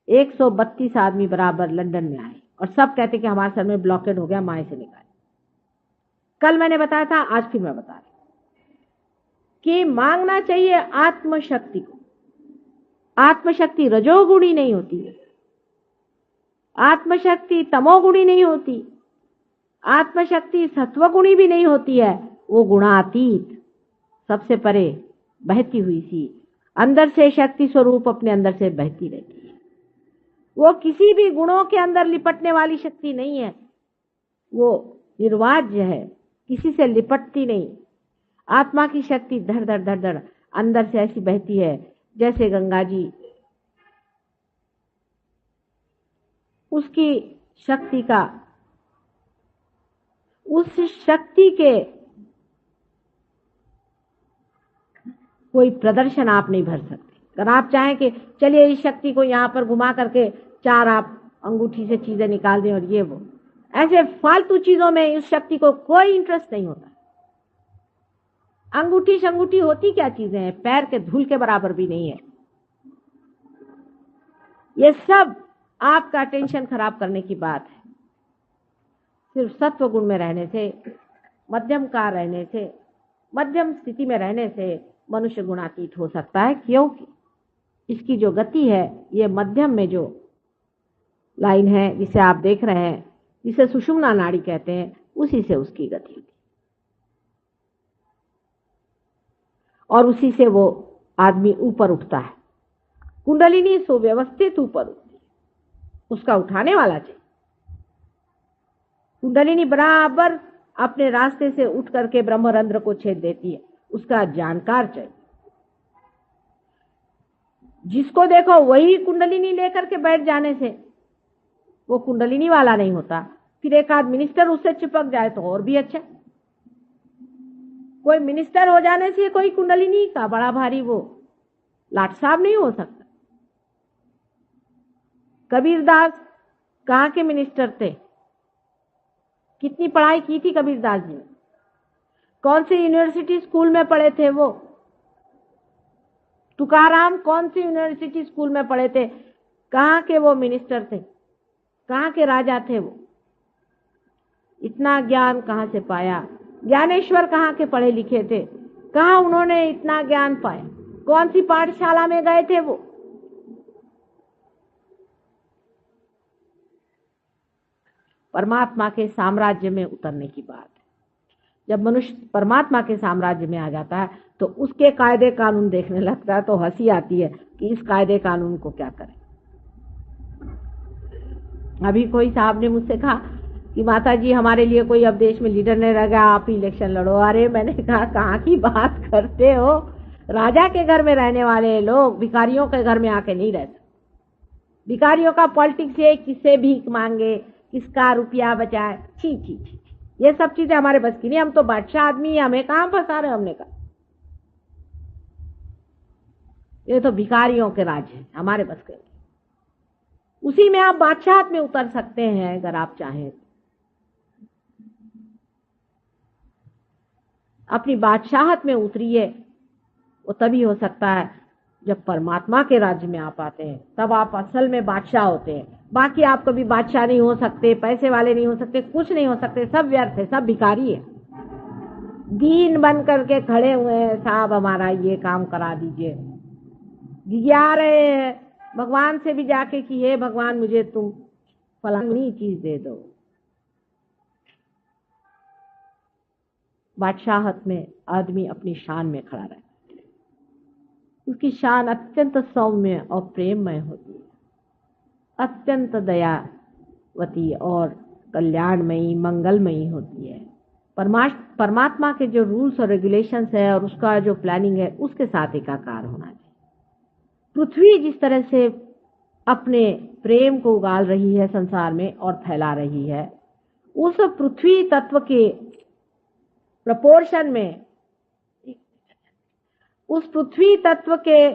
132 आदमी बराबर लंदन में आए और सब कहते कि हमारे सर में ब्लॉकेड हो गया, माए से निकाले। कल मैंने बताया था, आज फिर मैं बता रही कि मांगना चाहिए आत्मशक्ति को। आत्मशक्ति रजोगुणी नहीं होती है, आत्मशक्ति तमोगुणी नहीं होती, आत्मशक्ति सत्वगुणी भी नहीं होती है। वो गुणातीत, सबसे परे बहती हुई सी अंदर से शक्ति स्वरूप अपने अंदर से बहती रहती है। वो किसी भी गुणों के अंदर लिपटने वाली शक्ति नहीं है, वो निर्वाज्य है, किसी से लिपटती नहीं। आत्मा की शक्ति धड़ धड़ धड़ धड़ अंदर से ऐसी बहती है जैसे गंगा जी। उसकी शक्ति का, उस शक्ति के कोई प्रदर्शन आप नहीं भर सकते। अगर आप चाहें कि चलिए इस शक्ति को यहां पर घुमा करके 4 आप अंगूठी से चीजें निकाल दें और ये वो, ऐसे फालतू चीजों में इस शक्ति को कोई इंटरेस्ट नहीं होता। अंगूठी शंगूठी होती क्या चीजें हैं, पैर के धूल के बराबर भी नहीं है। ये सब आपका टेंशन खराब करने की बात है। सिर्फ सत्व गुण में रहने से, मध्यम का रहने से, मध्यम स्थिति में रहने से मनुष्य गुणातीत हो सकता है, क्योंकि इसकी जो गति है, ये मध्यम में जो लाइन है जिसे आप देख रहे हैं, जिसे सुषुम्ना नाड़ी कहते हैं, उसी से उसकी गति होती है और उसी से वो आदमी ऊपर उठता है। कुंडलिनी सुव्यवस्थित ऊपर उठती है, उसका उठाने वाला चाहिए। कुंडलिनी बराबर अपने रास्ते से उठ करके ब्रह्मरंध्र को छेद देती है, उसका जानकार चाहिए। जिसको देखो वही कुंडलिनी लेकर के बैठ जाने से वो कुंडलिनी वाला नहीं होता। फिर एक आध मिनिस्टर उससे चिपक जाए तो और भी अच्छा। कोई मिनिस्टर हो जाने से कोई कुंडलिनी का बड़ा भारी वो लाट साहब नहीं हो सकता। कबीरदास कहाँ के मिनिस्टर थे, कितनी पढ़ाई की थी कबीरदास जी ने, कौन से यूनिवर्सिटी स्कूल में पढ़े थे वो। तुकाराम कौन सी यूनिवर्सिटी स्कूल में पढ़े थे, कहाँ के वो मिनिस्टर थे, कहाँ के राजा थे वो। इतना ज्ञान कहाँ से पाया। ज्ञानेश्वर कहाँ के पढ़े लिखे थे, कहाँ उन्होंने इतना ज्ञान पाया, कौन सी पाठशाला में गए थे वो। परमात्मा के साम्राज्य में उतरने की बात है। जब मनुष्य परमात्मा के साम्राज्य में आ जाता है तो उसके कायदे कानून देखने लगता है तो हंसी आती है कि इस कायदे कानून को क्या करें। अभी कोई साहब ने मुझसे कहा कि माता जी हमारे लिए कोई अब देश में लीडर नहीं रह गया, आप ही इलेक्शन लड़ो। अरे मैंने कहा कहाँ की बात करते हो, राजा के घर में रहने वाले लोग भिखारियों के घर में आके नहीं रहते। भिखारियों का पॉलिटिक्स है, किससे भीख मांगे, किसका रुपया बचाए, छी छी छी, ये सब चीजें हमारे बस की नहीं। हम तो बादशाह आदमी है, हमें कहाँ फंसा रहे। हमने कहा ये तो भिखारियों के राज है, हमारे बस के। उसी में आप बादशाहत में उतर सकते हैं अगर आप चाहें। अपनी बादशाहत में उतरिए, वो तभी हो सकता है जब परमात्मा के राज्य में आप आते हैं, तब आप असल में बादशाह होते हैं। बाकी आप कभी बादशाह नहीं हो सकते, पैसे वाले नहीं हो सकते, कुछ नहीं हो सकते, सब व्यर्थ है, सब भिखारी है। दीन बन करके खड़े हुए हैं, साहब हमारा ये काम करा दीजिए, गिया रहे हैं भगवान से भी जाके कि हे भगवान मुझे तुम फलानी चीज दे दो। बादशाहत में आदमी अपनी शान में खड़ा रहता है, उसकी शान अत्यंत सौम्य और प्रेममय होती है, अत्यंत दयावती और कल्याणमयी, मंगलमयी होती है। परमात्मा के जो रूल्स और रेगुलेशंस है और उसका जो प्लानिंग है उसके साथ एकाकार होना चाहिए। पृथ्वी जिस तरह से अपने प्रेम को उगाल रही है संसार में और फैला रही है, उस पृथ्वी तत्व के प्रपोर्शन में, उस पृथ्वी तत्व के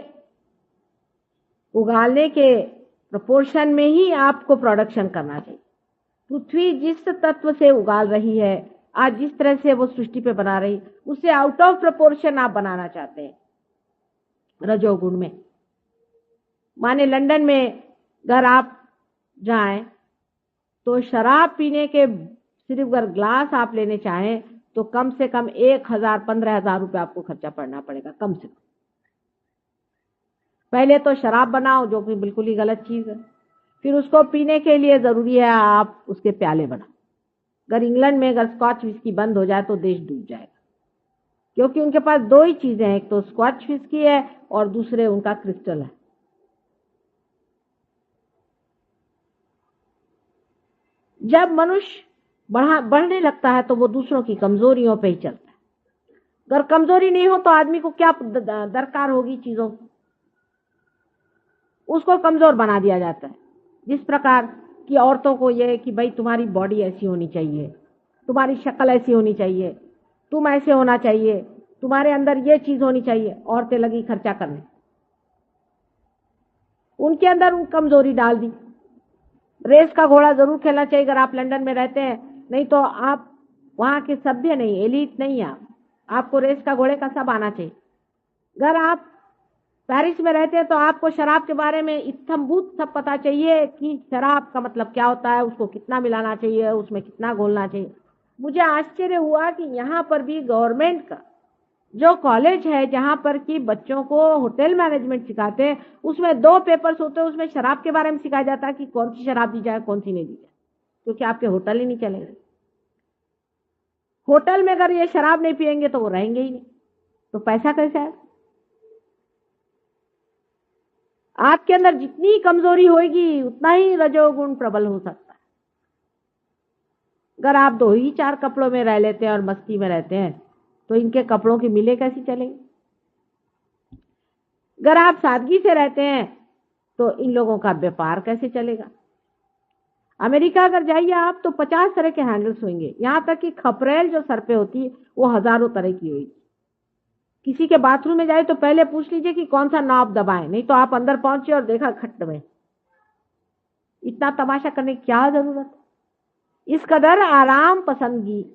उगालने के प्रपोर्शन में ही आपको प्रोडक्शन करना चाहिए। पृथ्वी जिस तत्व से उगाल रही है, आज जिस तरह से वो सृष्टि पे बना रही, उससे आउट ऑफ प्रपोर्शन आप बनाना चाहते हैं रजोगुण में। माने लंदन में अगर आप जाएं तो शराब पीने के सिर्फ अगर ग्लास आप लेने चाहें तो कम से कम 1,000-15,000 रुपये आपको खर्चा पड़ना पड़ेगा, कम से कम। पहले तो शराब बनाओ, जो कि बिल्कुल ही गलत चीज है, फिर उसको पीने के लिए जरूरी है आप उसके प्याले बनाओ। अगर इंग्लैंड में अगर स्कॉच विस्की बंद हो जाए तो देश डूब जाएगा, क्योंकि उनके पास दो ही चीजें हैं, एक तो स्कॉच विस्की है और दूसरे उनका क्रिस्टल है। जब मनुष्य बढ़ने लगता है तो वो दूसरों की कमजोरियों पे ही चलता है। अगर कमजोरी नहीं हो तो आदमी को क्या दरकार होगी चीजों की, उसको कमजोर बना दिया जाता है। जिस प्रकार की औरतों को यह है कि भाई तुम्हारी बॉडी ऐसी होनी चाहिए, तुम्हारी शक्ल ऐसी होनी चाहिए, तुम ऐसे होना चाहिए, तुम्हारे अंदर ये चीज होनी चाहिए, औरतें लगी खर्चा करने, उनके अंदर उन कमजोरी डाल दी। रेस का घोड़ा जरूर खेलना चाहिए अगर आप लंदन में रहते हैं, नहीं तो आप वहां के सभ्य नहीं, एलीट नहीं है, आपको रेस का घोड़े का सब आना चाहिए। अगर आप पेरिस में रहते हैं तो आपको शराब के बारे में इत्थम्भूत सब पता चाहिए कि शराब का मतलब क्या होता है, उसको कितना मिलाना चाहिए, उसमें कितना घोलना चाहिए। मुझे आश्चर्य हुआ कि यहाँ पर भी गवर्नमेंट का जो कॉलेज है जहाँ पर कि बच्चों को होटल मैनेजमेंट सिखाते हैं, उसमें 2 पेपर्स होते हैं, उसमें शराब के बारे में सिखाया जाता है कि कौन सी शराब दी जाए कौन सी नहीं दी जाए, क्योंकि आपके होटल ही नहीं चलेंगे। होटल में अगर ये शराब नहीं पिएंगे तो वो रहेंगे ही नहीं, तो पैसा कैसे आए? आपके अंदर जितनी कमजोरी होगी उतना ही रजोगुण प्रबल हो सकता है। अगर आप 2 ही 4 कपड़ों में रह लेते हैं और मस्ती में रहते हैं तो इनके कपड़ों की मिलें कैसी चलेंगी? अगर आप सादगी से रहते हैं तो इन लोगों का व्यापार कैसे चलेगा? अमेरिका अगर जाइए आप तो 50 तरह के हैंडल्स होंगे, यहां तक कि खपरेल जो सर पे होती है वो हजारों तरह की होगी। किसी के बाथरूम में जाए तो पहले पूछ लीजिए कि कौन सा नॉब दबाएं, नहीं तो आप अंदर पहुंचे और देखा खट्ट में। इतना तमाशा करने की क्या जरूरत है? इस कदर आराम पसंदगी,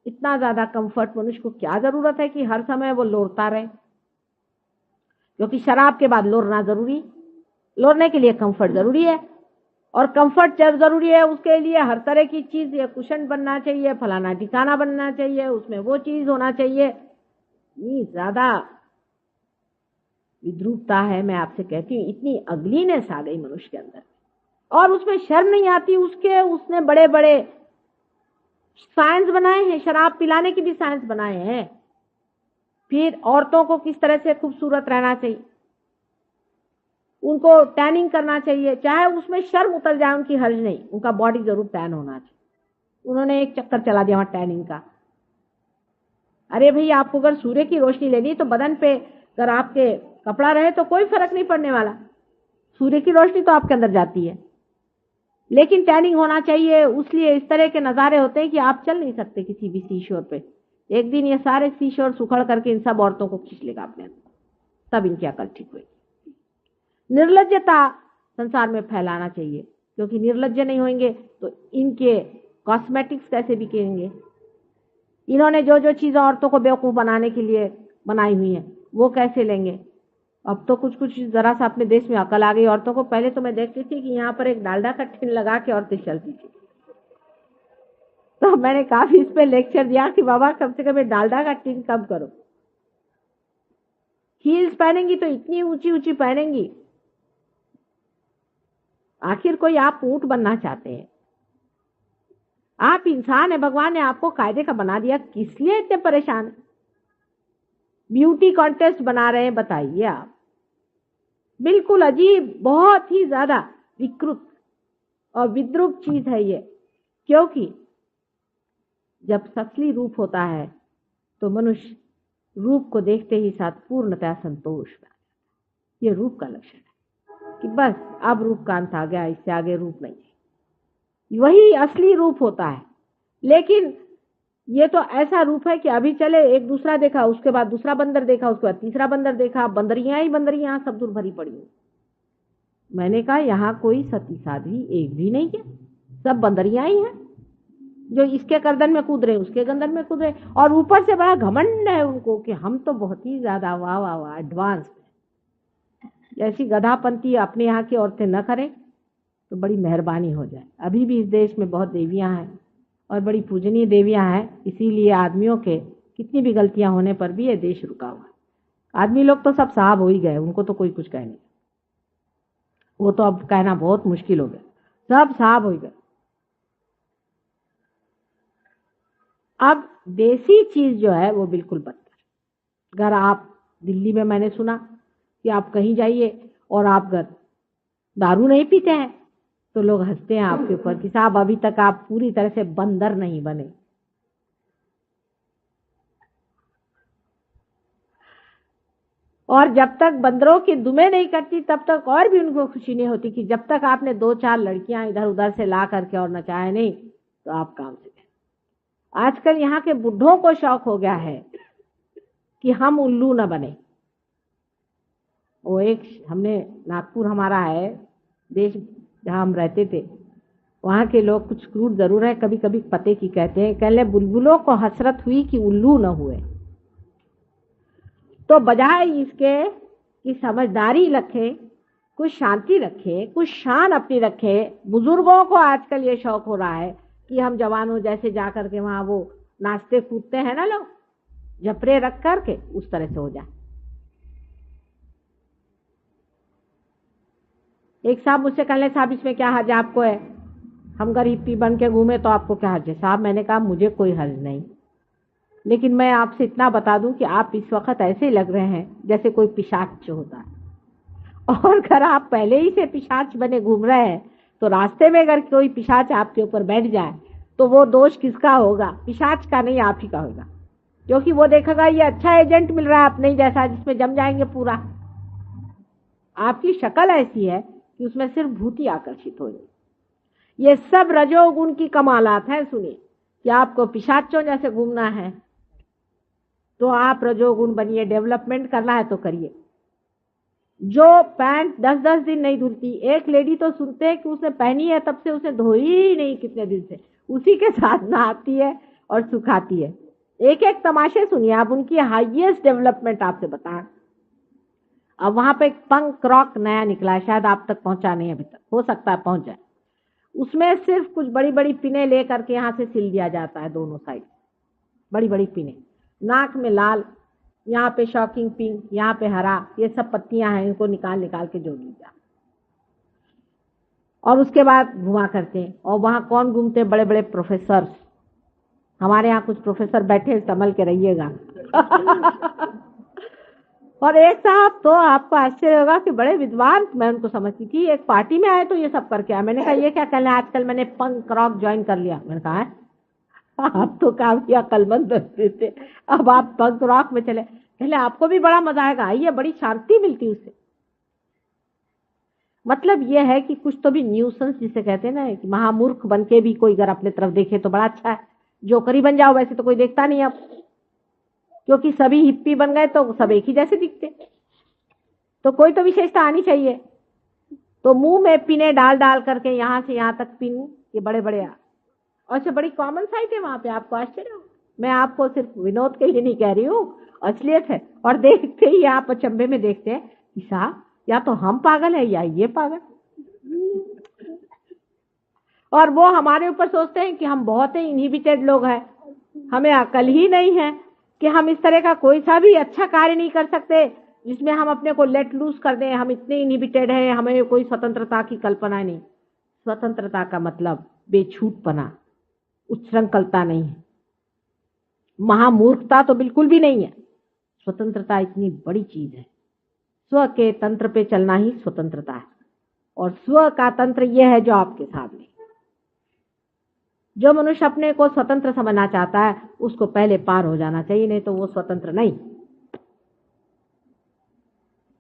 इतना ज्यादा कंफर्ट मनुष्य को क्या जरूरत है कि हर समय वो लोरता रहे? क्योंकि शराब के बाद लोरना जरूरी, लोरने के लिए कंफर्ट जरूरी है, और कंफर्ट जब जरूरी है उसके लिए हर तरह की चीज, ये कुशन बनना चाहिए, फलाना ठिकाना बनना चाहिए, उसमें वो चीज होना चाहिए। इतनी ज्यादा विद्रूपता है, मैं आपसे कहती हूँ, इतनी अगलीनेस आ गई मनुष्य के अंदर, और उसमें शर्म नहीं आती। उसने बड़े बड़े साइंस बनाए हैं, शराब पिलाने की भी साइंस बनाए हैं। फिर औरतों को किस तरह से खूबसूरत रहना चाहिए, उनको टैनिंग करना चाहिए, चाहे उसमें शर्म उतर जाए उनकी, हर्ज नहीं, उनका बॉडी जरूर टैन होना चाहिए। उन्होंने एक चक्कर चला दिया वहां टैनिंग का। अरे भाई, आपको अगर सूर्य की रोशनी लेनी तो बदन पे अगर आपके कपड़ा रहे तो कोई फर्क नहीं पड़ने वाला, सूर्य की रोशनी तो आपके अंदर जाती है, लेकिन टैनिंग होना चाहिए। उसलिए इस तरह के नजारे होते हैं कि आप चल नहीं सकते किसी भी सीशोर पे। एक दिन ये सारे सीशोर सुखड़ करके इन सब औरतों को खींच लेगा अपने अंदर, तब इनकी अकल ठीक हुई। निर्लज्जता संसार में फैलाना चाहिए, क्योंकि निर्लज्ज नहीं होंगे तो इनके कॉस्मेटिक्स कैसे बिकेंगे? इन्होंने जो जो चीजें औरतों को बेवकूफ बनाने के लिए बनाई हुई हैं वो कैसे लेंगे? अब तो कुछ कुछ जरा सा अपने देश में अकल आ गई औरतों को। पहले तो मैं देखती थी कि यहाँ पर एक डालडा का टिन लगा के औरतें चलती थी, तो मैंने काफी इस पे लेक्चर दिया कि बाबा कम से कम डालडा का टिन कम करो। हील्स पहनेंगी तो इतनी ऊंची ऊंची पहनेंगी, आखिर कोई आप ऊंट बनना चाहते हैं? आप इंसान है, भगवान ने आपको कायदे का बना दिया, किस लिए इतने परेशान है? ब्यूटी कॉन्टेस्ट बना रहे हैं, बताइए आप। बिल्कुल अजीब, बहुत ही ज्यादा विकृत और विद्रूप चीज है ये। क्योंकि जब असली रूप होता है तो मनुष्य रूप को देखते ही साथ पूर्णतः संतोष में आ जाता है। ये रूप का लक्षण है कि बस अब रूप का अंत आ गया, इससे आगे रूप नहीं है। वही असली रूप होता है। लेकिन ये तो ऐसा रूप है कि अभी चले एक दूसरा देखा, उसके बाद दूसरा बंदर देखा, उसके बाद तीसरा बंदर देखा, बंदरियां ही बंदरियां सब दूर भरी पड़ी हैं। मैंने कहा यहाँ कोई सती साध्वी एक भी नहीं है, सब बंदरियां ही हैं जो इसके गर्दन में कूद रहे, उसके गर्दन में कूद रहे, और ऊपर से बड़ा घमंड है उनको कि हम तो बहुत ही ज्यादा वाह वाह वाह एडवांस। जैसी गधापंती अपने यहाँ की औरतें न करें तो बड़ी मेहरबानी हो जाए। अभी भी इस देश में बहुत देवियां हैं और बड़ी पूजनीय देवियां हैं, इसीलिए आदमियों के कितनी भी गलतियां होने पर भी ये देश रुका हुआ है। आदमी लोग तो सब साहब हो ही गए, उनको तो कोई कुछ कह नहीं, वो तो अब कहना बहुत मुश्किल हो गया, सब साहब हो गए। अब देसी चीज जो है वो बिल्कुल बदतर। अगर आप दिल्ली में, मैंने सुना कि आप कहीं जाइए और आप अगर दारू नहीं पीते हैं तो लोग हंसते हैं आपके ऊपर कि साहब अभी तक आप पूरी तरह से बंदर नहीं बने। और जब तक बंदरों की दुमें नहीं करती तब तक और भी उनको खुशी नहीं होती कि जब तक आपने 2-4 लड़कियां इधर उधर से ला करके और नचाए नहीं तो आप काम से। आजकल यहाँ के बुढ़ों को शौक हो गया है कि हम उल्लू न बने। वो एक हमने नागपुर हमारा है देश जहाँ हम रहते थे, वहाँ के लोग कुछ क्रूर जरूर है, कभी कभी पते की कहते हैं, कहले बुलबुलों को हसरत हुई कि उल्लू न हुए। तो बजाय इसके कि समझदारी रखे, कुछ शांति रखे, कुछ शान अपनी रखे, बुजुर्गों को आजकल ये शौक हो रहा है कि हम जवानों जैसे जा करके वहां वो नाचते कूदते हैं ना लोग, जपरे रख करके उस तरह से हो जाए। एक साहब मुझसे कहले, साहब इसमें क्या हर्ज आपको है, हम गरीबी बन के घूमे तो आपको क्या हर्ज है? साहब मैंने कहा मुझे कोई हर्ज नहीं, लेकिन मैं आपसे इतना बता दूं कि आप इस वक्त ऐसे लग रहे हैं जैसे कोई पिशाच होता है। और अगर आप पहले ही से पिशाच बने घूम रहे हैं तो रास्ते में अगर कोई पिशाच आपके ऊपर बैठ जाए तो वो दोष किसका होगा? पिशाच का नहीं, आप ही का होगा। क्योंकि वो देखेगा ये अच्छा एजेंट मिल रहा है अपने ही जैसा, जिसमें जम जाएंगे पूरा। आपकी शक्ल ऐसी है कि उसमें सिर्फ भूति आकर्षित हो जाए। ये सब रजोगुण की कमालात हैं। सुनिए कि आपको पिशाचों जैसे घूमना है तो आप रजोगुण बनिए, डेवलपमेंट करना है तो करिए। जो पैंट 10-10 दिन नहीं धुलती, एक लेडी तो सुनते हैं कि उसने पहनी है तब से उसने धोई ही नहीं कितने दिन से, उसी के साथ नहाती है और सुखाती है। एक एक तमाशे सुनिए आप, उनकी हाईएस्ट डेवलपमेंट आपसे बताएं। अब वहां पे एक पंक रॉक नया निकला है, शायद आप तक पहुंचा नहीं अभी तक, हो सकता है पहुंच जाए। उसमें सिर्फ कुछ बड़ी बड़ी पिने ले करके यहाँ से सिल दिया जाता है, दोनों साइड बड़ी बड़ी पिने, नाक में लाल, यहाँ पे शॉकिंग पिंक, यहाँ पे हरा, ये सब पत्तियां हैं, इनको निकाल निकाल के जोड़ लीजिए और उसके बाद घुमा करते हैं। और वहां कौन घूमते हैं? बड़े बड़े प्रोफेसर। हमारे यहाँ कुछ प्रोफेसर बैठे, संभल के रहिएगा। और एक साहब तो आपको आश्चर्य होगा कि बड़े विद्वान, मैं उनको समझती थी, एक पार्टी में आए तो ये सब करके आए। मैंने कहा ये क्या कहना, आजकल मैंने पंक रॉक ज्वाइन कर लिया। मैंने कहा आप तो काफी अक्लमंद थे, अब आप पंक रॉक में चले। पहले आपको भी बड़ा मजा आएगा, आइए, बड़ी शांति मिलती उससे। मतलब ये है कि कुछ तो भी न्यूसेंस जिसे कहते हैं ना, कि महामूर्ख बन के भी कोई अगर अपने तरफ देखे तो बड़ा अच्छा है। जोकरी बन जाओ वैसे तो कोई देखता नहीं अब, क्योंकि सभी हिप्पी बन गए तो सब एक ही जैसे दिखते, तो कोई तो विशेषता आनी चाहिए। तो मुंह में पिने डाल डाल करके यहाँ से यहाँ तक पिन, ये बड़े बड़े और से बड़ी कॉमन साइट है वहां पे, आपको आश्चर्य हो। मैं आपको सिर्फ विनोद के लिए नहीं कह रही हूँ, असलियत है। और देखते ही आप अचंभे में देखते हैं कि साहब या तो हम पागल है या ये पागल। और वो हमारे ऊपर सोचते हैं कि हम बहुत ही इनहिबिटेड लोग हैं, हमें अकल ही नहीं है कि हम इस तरह का कोई सा भी अच्छा कार्य नहीं कर सकते जिसमें हम अपने को लेट लूज कर दें। हम इतने इनहिबिटेड हैं, हमें कोई स्वतंत्रता की कल्पना नहीं। स्वतंत्रता का मतलब बेछूटपना, उच्छृंखलता नहीं है, महामूर्खता तो बिल्कुल भी नहीं है। स्वतंत्रता इतनी बड़ी चीज है। स्व के तंत्र पे चलना ही स्वतंत्रता है। और स्व का तंत्र यह है जो आपके सामने। जो मनुष्य अपने को स्वतंत्र समझना चाहता है उसको पहले पार हो जाना चाहिए, नहीं तो वो स्वतंत्र नहीं।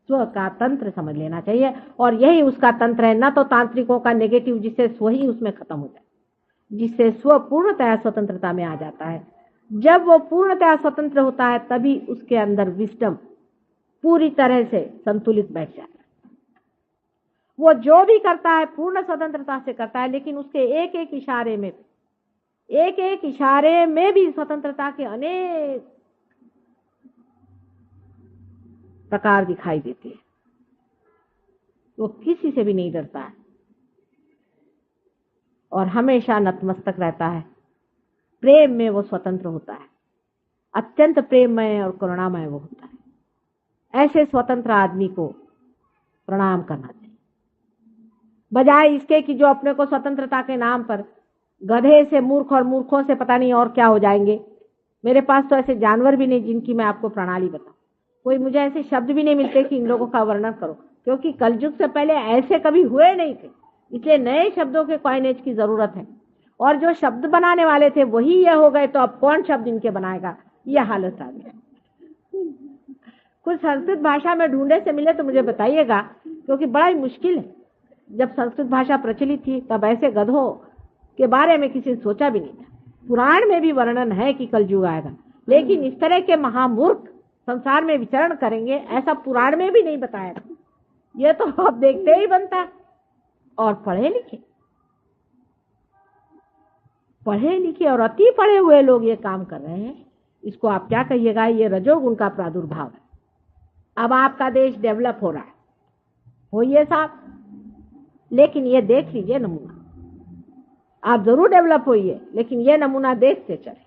स्व का तंत्र समझ लेना चाहिए और यही उसका तंत्र है, न तो तांत्रिकों का नेगेटिव जिससे स्व ही उसमें खत्म हो जाए, जिससे स्व पूर्णतया स्वतंत्रता में आ जाता है। जब वो पूर्णतया स्वतंत्र होता है तभी उसके अंदर विजडम पूरी तरह से संतुलित बैठ जाता है। वो जो भी करता है पूर्ण स्वतंत्रता से करता है, लेकिन उसके एक एक इशारे में भी स्वतंत्रता के अनेक प्रकार दिखाई देते हैं। वो किसी से भी नहीं डरता है और हमेशा नतमस्तक रहता है। प्रेम में वो स्वतंत्र होता है, अत्यंत प्रेममय और करुणामय वो होता है। ऐसे स्वतंत्र आदमी को प्रणाम करना चाहिए, बजाय इसके कि जो अपने को स्वतंत्रता के नाम पर गधे से मूर्ख और मूर्खों से पता नहीं और क्या हो जाएंगे। मेरे पास तो ऐसे जानवर भी नहीं जिनकी मैं आपको प्रणाली बताऊं। कोई मुझे ऐसे शब्द भी नहीं मिलते कि इन लोगों का वर्णन करो, क्योंकि कलयुग से पहले ऐसे कभी हुए नहीं थे। इसलिए नए शब्दों के कॉइनेज की जरूरत है। और जो शब्द बनाने वाले थे वही ये हो गए, तो अब कौन शब्द इनके बनाएगा, ये हालत आ गई। कुछ संस्कृत भाषा में ढूंढे से मिले तो मुझे बताइएगा, क्योंकि बड़ा ही मुश्किल है। जब संस्कृत भाषा प्रचलित थी तब ऐसे गधों के बारे में किसी ने सोचा भी नहीं था। पुराण में भी वर्णन है कि कलयुग आएगा, लेकिन इस तरह के महामूर्ख संसार में विचरण करेंगे ऐसा पुराण में भी नहीं बताया। ये तो आप देखते ही बनता है। और पढ़े लिखे और अति पढ़े हुए लोग ये काम कर रहे हैं, इसको आप क्या कहिएगा? ये रजोगुण का प्रादुर्भाव है। अब आपका देश डेवलप हो रहा है, होइए साहब, लेकिन ये देख लीजिए नमूना। आप जरूर डेवलप होइए, लेकिन ये नमूना देखते चले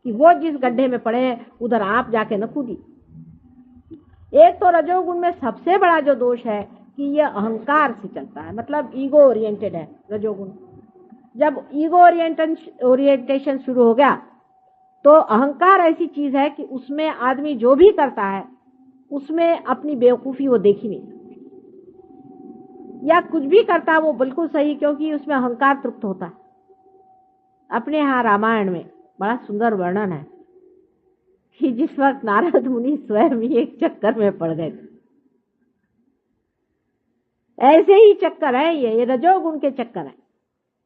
कि वो जिस गड्ढे में पड़े हैं उधर आप जाके न कूदिए। एक तो रजोगुण में सबसे बड़ा जो दोष है कि ये अहंकार से चलता है, मतलब ईगो ओरिएंटेड है रजोगुण। जब ईगो ओरिएंटेशन शुरू हो गया तो अहंकार ऐसी चीज है कि उसमें आदमी जो भी करता है उसमें अपनी बेवकूफी वो देख ही नहीं सकती, या कुछ भी करता है वो बिल्कुल सही, क्योंकि उसमें अहंकार तृप्त होता है। अपने यहाँ रामायण में बड़ा सुंदर वर्णन है कि जिस वक्त नारद मुनि स्वयं ही एक चक्कर में पड़ गए थे। ऐसे ही चक्कर है ये रजोगुण के चक्कर है।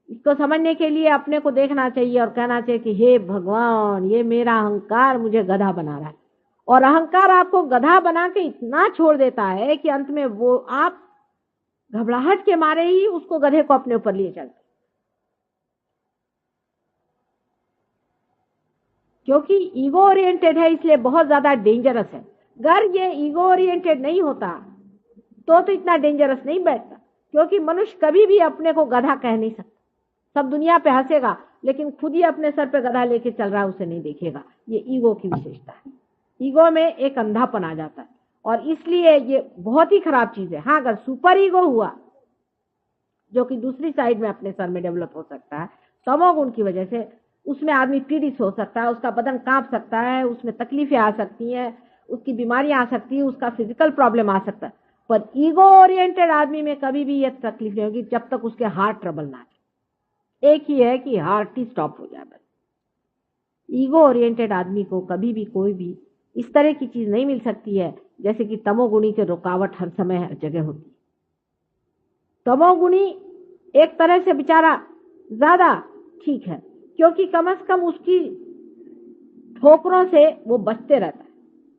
इसको समझने के लिए अपने को देखना चाहिए और कहना चाहिए कि हे भगवान, ये मेरा अहंकार मुझे गधा बना रहा है। और अहंकार आपको गधा बना के इतना छोड़ देता है कि अंत में वो आप घबराहट के मारे ही उसको गधे को अपने ऊपर लिए चलते, क्योंकि ईगो ओरिएंटेड है, इसलिए बहुत ज्यादा डेंजरस है। अगर ये ईगो ओरिएंटेड नहीं होता तो इतना डेंजरस नहीं बैठता, क्योंकि मनुष्य कभी भी अपने को गधा कह नहीं सकता। सब दुनिया पे हंसेगा, लेकिन खुद ही अपने सर पे गधा लेके चल रहा है उसे नहीं देखेगा। ये ईगो की विशेषता है। ईगो में एक अंधापन आ जाता है और इसलिए ये बहुत ही खराब चीज है। हाँ, अगर सुपर ईगो हुआ, जो कि दूसरी साइड में अपने सर में डेवलप हो सकता है तमोगुण की वजह से, उसमें आदमी पीड़ित हो सकता है, उसका बदन कांप सकता है, उसमें तकलीफें आ सकती हैं, उसकी बीमारियां आ सकती है, उसका फिजिकल प्रॉब्लम आ सकता है। पर ईगो ओरिएंटेड आदमी में कभी भी ये तकलीफें होगी जब तक उसके हार्ट ट्रबल ना आए। एक ही है कि हार्ट ही स्टॉप हो जाए बस। ईगो ओरिएंटेड आदमी को कभी भी कोई भी इस तरह की चीज नहीं मिल सकती है जैसे कि तमोगुणी की रुकावट हर समय हर जगह होती है। तमोगुणी एक तरह से बेचारा ज्यादा ठीक है, क्योंकि कम से कम उसकी ठोकरों से वो बचते रहता है।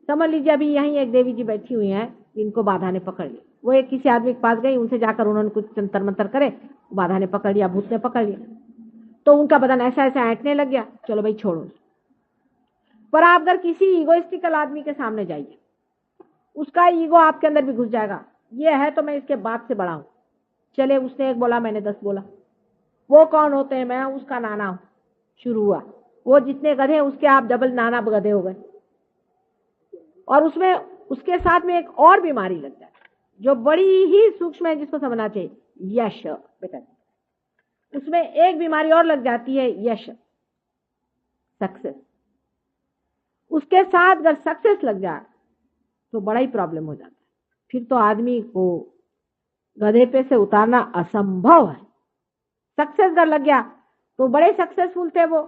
समझ लीजिए अभी यहीं एक देवी जी बैठी हुई हैं, इनको बाधा ने पकड़ लिया। वो एक किसी आदमी के पास गई, उनसे जाकर उन्होंने कुछ जंतर मंतर करे, बाधा ने पकड़ लिया, भूत ने पकड़ लिया, तो उनका बदन ऐसा ऐसा ऐंठने लग गया। चलो भाई छोड़ो। पर आप अगर किसी ईगोइस्टिकल आदमी के सामने जाइए, उसका ईगो आपके अंदर भी घुस जाएगा। ये है तो मैं इसके बाप से बड़ा हूं, चले उसने एक बोला मैंने 10 बोला, वो कौन होते हैं, मैं उसका नाना हूं। शुरू हुआ। वो जितने गधे उसके आप डबल नाना गधे हो गए। और उसमें उसके साथ में एक और बीमारी लग जाती है जो बड़ी ही सूक्ष्म है, जिसको समझना चाहिए। यश बेटा, उसमें एक बीमारी और लग जाती है, यश, सक्सेस। उसके साथ अगर सक्सेस लग जाए तो बड़ा ही प्रॉब्लम हो जाता है। फिर तो आदमी को गधे पे से उतारना असंभव है। सक्सेस अगर लग गया तो बड़े सक्सेसफुल थे वो।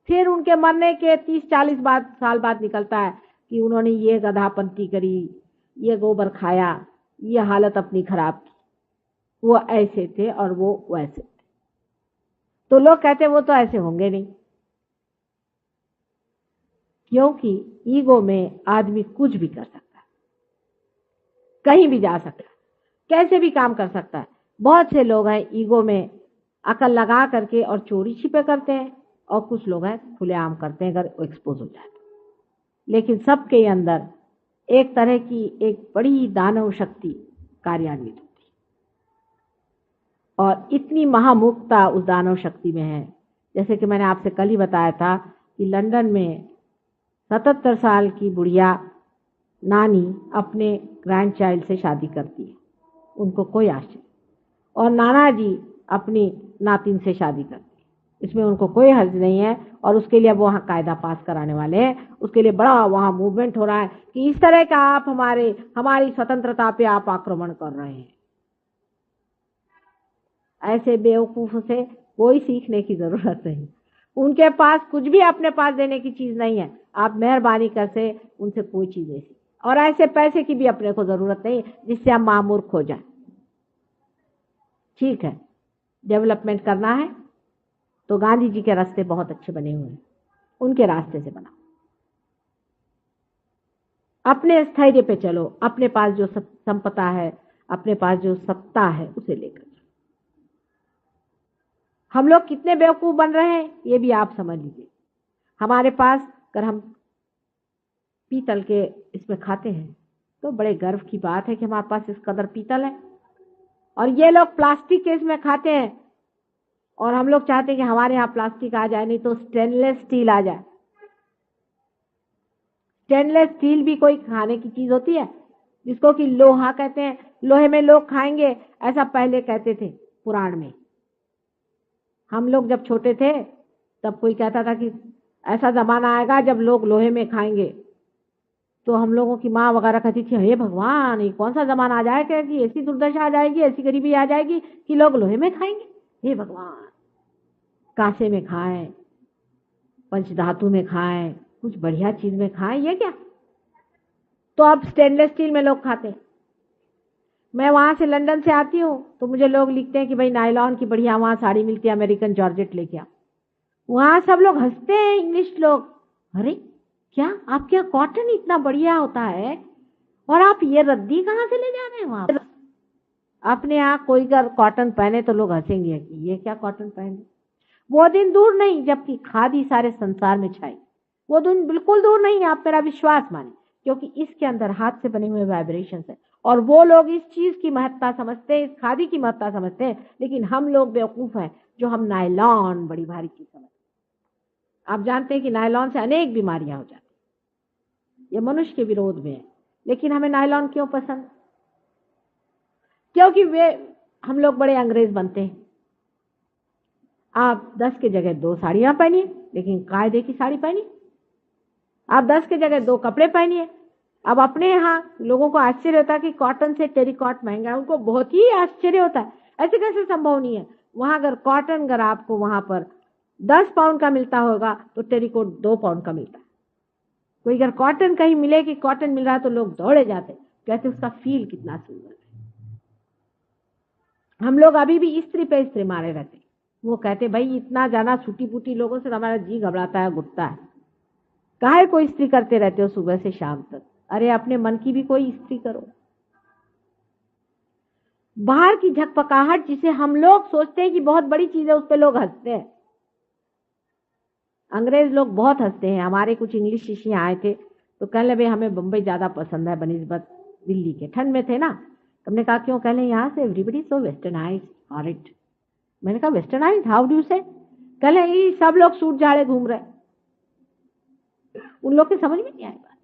फिर उनके मरने के 30-40 साल बाद निकलता है कि उन्होंने ये गधापंती करी, ये गोबर खाया, ये हालत अपनी खराब की, वो ऐसे थे और वो वैसे थे। तो लोग कहते वो तो ऐसे होंगे नहीं, क्योंकि ईगो में आदमी कुछ भी कर सकता है, कहीं भी जा सकता है, कैसे भी काम कर सकता है। बहुत से लोग हैं ईगो में अकल लगा करके और चोरी छिपे करते हैं, और कुछ लोग हैं खुलेआम करते हैं अगर एक्सपोज हो जाए। लेकिन सबके अंदर एक तरह की एक बड़ी दानव शक्ति कार्यान्वित होती है, और इतनी महामुक्ता उस दानव शक्ति में है। जैसे कि मैंने आपसे कल ही बताया था कि लंदन में 77 साल की बुढ़िया नानी अपने ग्रैंड चाइल्ड से शादी करती है, उनको कोई आश्चर्य, और नाना जी अपनी नातिन से शादी करते हैं, इसमें उनको कोई हर्ज नहीं है। और उसके लिए अब वहाँ कायदा पास कराने वाले हैं, उसके लिए बड़ा वहाँ मूवमेंट हो रहा है कि इस तरह का आप हमारी स्वतंत्रता पे आप आक्रमण कर रहे हैं। ऐसे बेवकूफों से कोई सीखने की जरूरत नहीं, उनके पास कुछ भी अपने पास देने की चीज नहीं है। आप मेहरबानी कर से उनसे कोई चीज नहीं, और ऐसे पैसे की भी अपने को जरूरत नहीं जिससे हम मामूर्ख हो जाए। ठीक है, डेवलपमेंट करना है तो गांधी जी के रास्ते बहुत अच्छे बने हुए हैं, उनके रास्ते से बनाओ, अपने स्थैर्य पे चलो, अपने पास जो संपदा है, अपने पास जो सत्ता है उसे लेकर। हम लोग कितने बेवकूफ बन रहे हैं ये भी आप समझ लीजिए। हमारे पास अगर हम पीतल के इसमें खाते हैं तो बड़े गर्व की बात है कि हमारे पास इस कदर पीतल है, और ये लोग प्लास्टिक के इसमें खाते हैं, और हम लोग चाहते हैं कि हमारे यहाँ प्लास्टिक आ जाए, नहीं तो स्टेनलेस स्टील आ जाए। स्टेनलेस स्टील भी कोई खाने की चीज होती है, जिसको कि लोहा कहते हैं। लोहे में लोग खाएंगे ऐसा पहले कहते थे पुराण में। हम लोग जब छोटे थे तब कोई कहता था कि ऐसा जमाना आएगा जब लोग लोहे में खाएंगे, तो हम लोगों की माँ वगैरह कहती थी हे भगवान ये कौन सा जमाना आ जाएगा कि ऐसी दुर्दशा आ जाएगी, ऐसी गरीबी आ जाएगी कि लोग लोहे में खाएंगे। हे भगवान, कांसे में खाएं, पंचधातु में खाएं, कुछ बढ़िया चीज में खाएं, ये क्या। तो अब स्टेनलेस स्टील में लोग खाते हैं। मैं वहां से लंदन से आती हूँ तो मुझे लोग लिखते हैं कि भाई नायलॉन की बढ़िया वहां साड़ी मिलती है, अमेरिकन जॉर्जेट लेके आओ। वहां सब लोग हंसते हैं, इंग्लिश लोग, अरे क्या आपके यहाँ कॉटन इतना बढ़िया होता है और आप ये रद्दी कहाँ से ले जा रहे हैं वहां पर। अपने यहाँ कोई अगर कॉटन पहने तो लोग हंसेंगे कि ये क्या कॉटन पहने। वो दिन दूर नहीं जबकि खादी सारे संसार में छाई, वो दिन बिल्कुल दूर नहीं, आप मेरा विश्वास माने, क्योंकि इसके अंदर हाथ से बने हुए वाइब्रेशन है। और वो लोग इस चीज की महत्ता समझते हैं, इस खादी की महत्ता समझते हैं, लेकिन हम लोग बेवकूफ हैं जो हम नायलॉन बड़ी भारी चीज समझते हैं। आप जानते हैं कि नायलॉन से अनेक बीमारियां हो जाती, ये मनुष्य के विरोध में है, लेकिन हमें नायलॉन क्यों पसंद? क्योंकि वे हम लोग बड़े अंग्रेज बनते हैं। आप 10 के जगह 2 साड़ियां पहनिए, लेकिन कायदे की साड़ी पहनिए। आप 10 के जगह 2 कपड़े पहनिए। अब अपने यहाँ लोगों को आश्चर्य होता है कि कॉटन से टेरिकॉट महंगा है, उनको बहुत ही आश्चर्य होता है, ऐसे कैसे संभव नहीं है। वहां अगर कॉटन अगर आपको वहां पर 10 पाउंड का मिलता होगा तो टेरिकॉट 2 पाउंड का मिलता है। कोई अगर कॉटन कहीं मिले कि कॉटन मिल रहा है तो लोग दौड़े जाते, कहते उसका फील कितना सुंदर है। हम लोग अभी भी स्त्री पे स्त्री मारे रहते, वो कहते भाई इतना जाना छूटी फूटी लोगों से हमारा जी घबराता है, घुटता है, काहे कोई स्त्री करते रहते हो सुबह से शाम तक। अरे अपने मन की भी कोई स्त्री करो। बाहर की झकपकाहट जिसे हम लोग सोचते हैं कि बहुत बड़ी चीज है, उस पर लोग हंसते हैं। अंग्रेज लोग बहुत हंसते हैं। हमारे कुछ इंग्लिश शिष्य आए थे तो कहने लगे हमें बम्बई ज्यादा पसंद है बनिस्बत दिल्ली के। ठंड में थे ना, हमने कहा क्यों? कहले यहाँ से एवरीबडी सो वेस्टर्नाइज्ड हॉरिड। मैंने कहा वेस्टर्नाइज्ड हाउ डू से? कहले ये सब लोग सूट झाड़े घूम रहे। उन लोग के समझ में नहीं आई बात,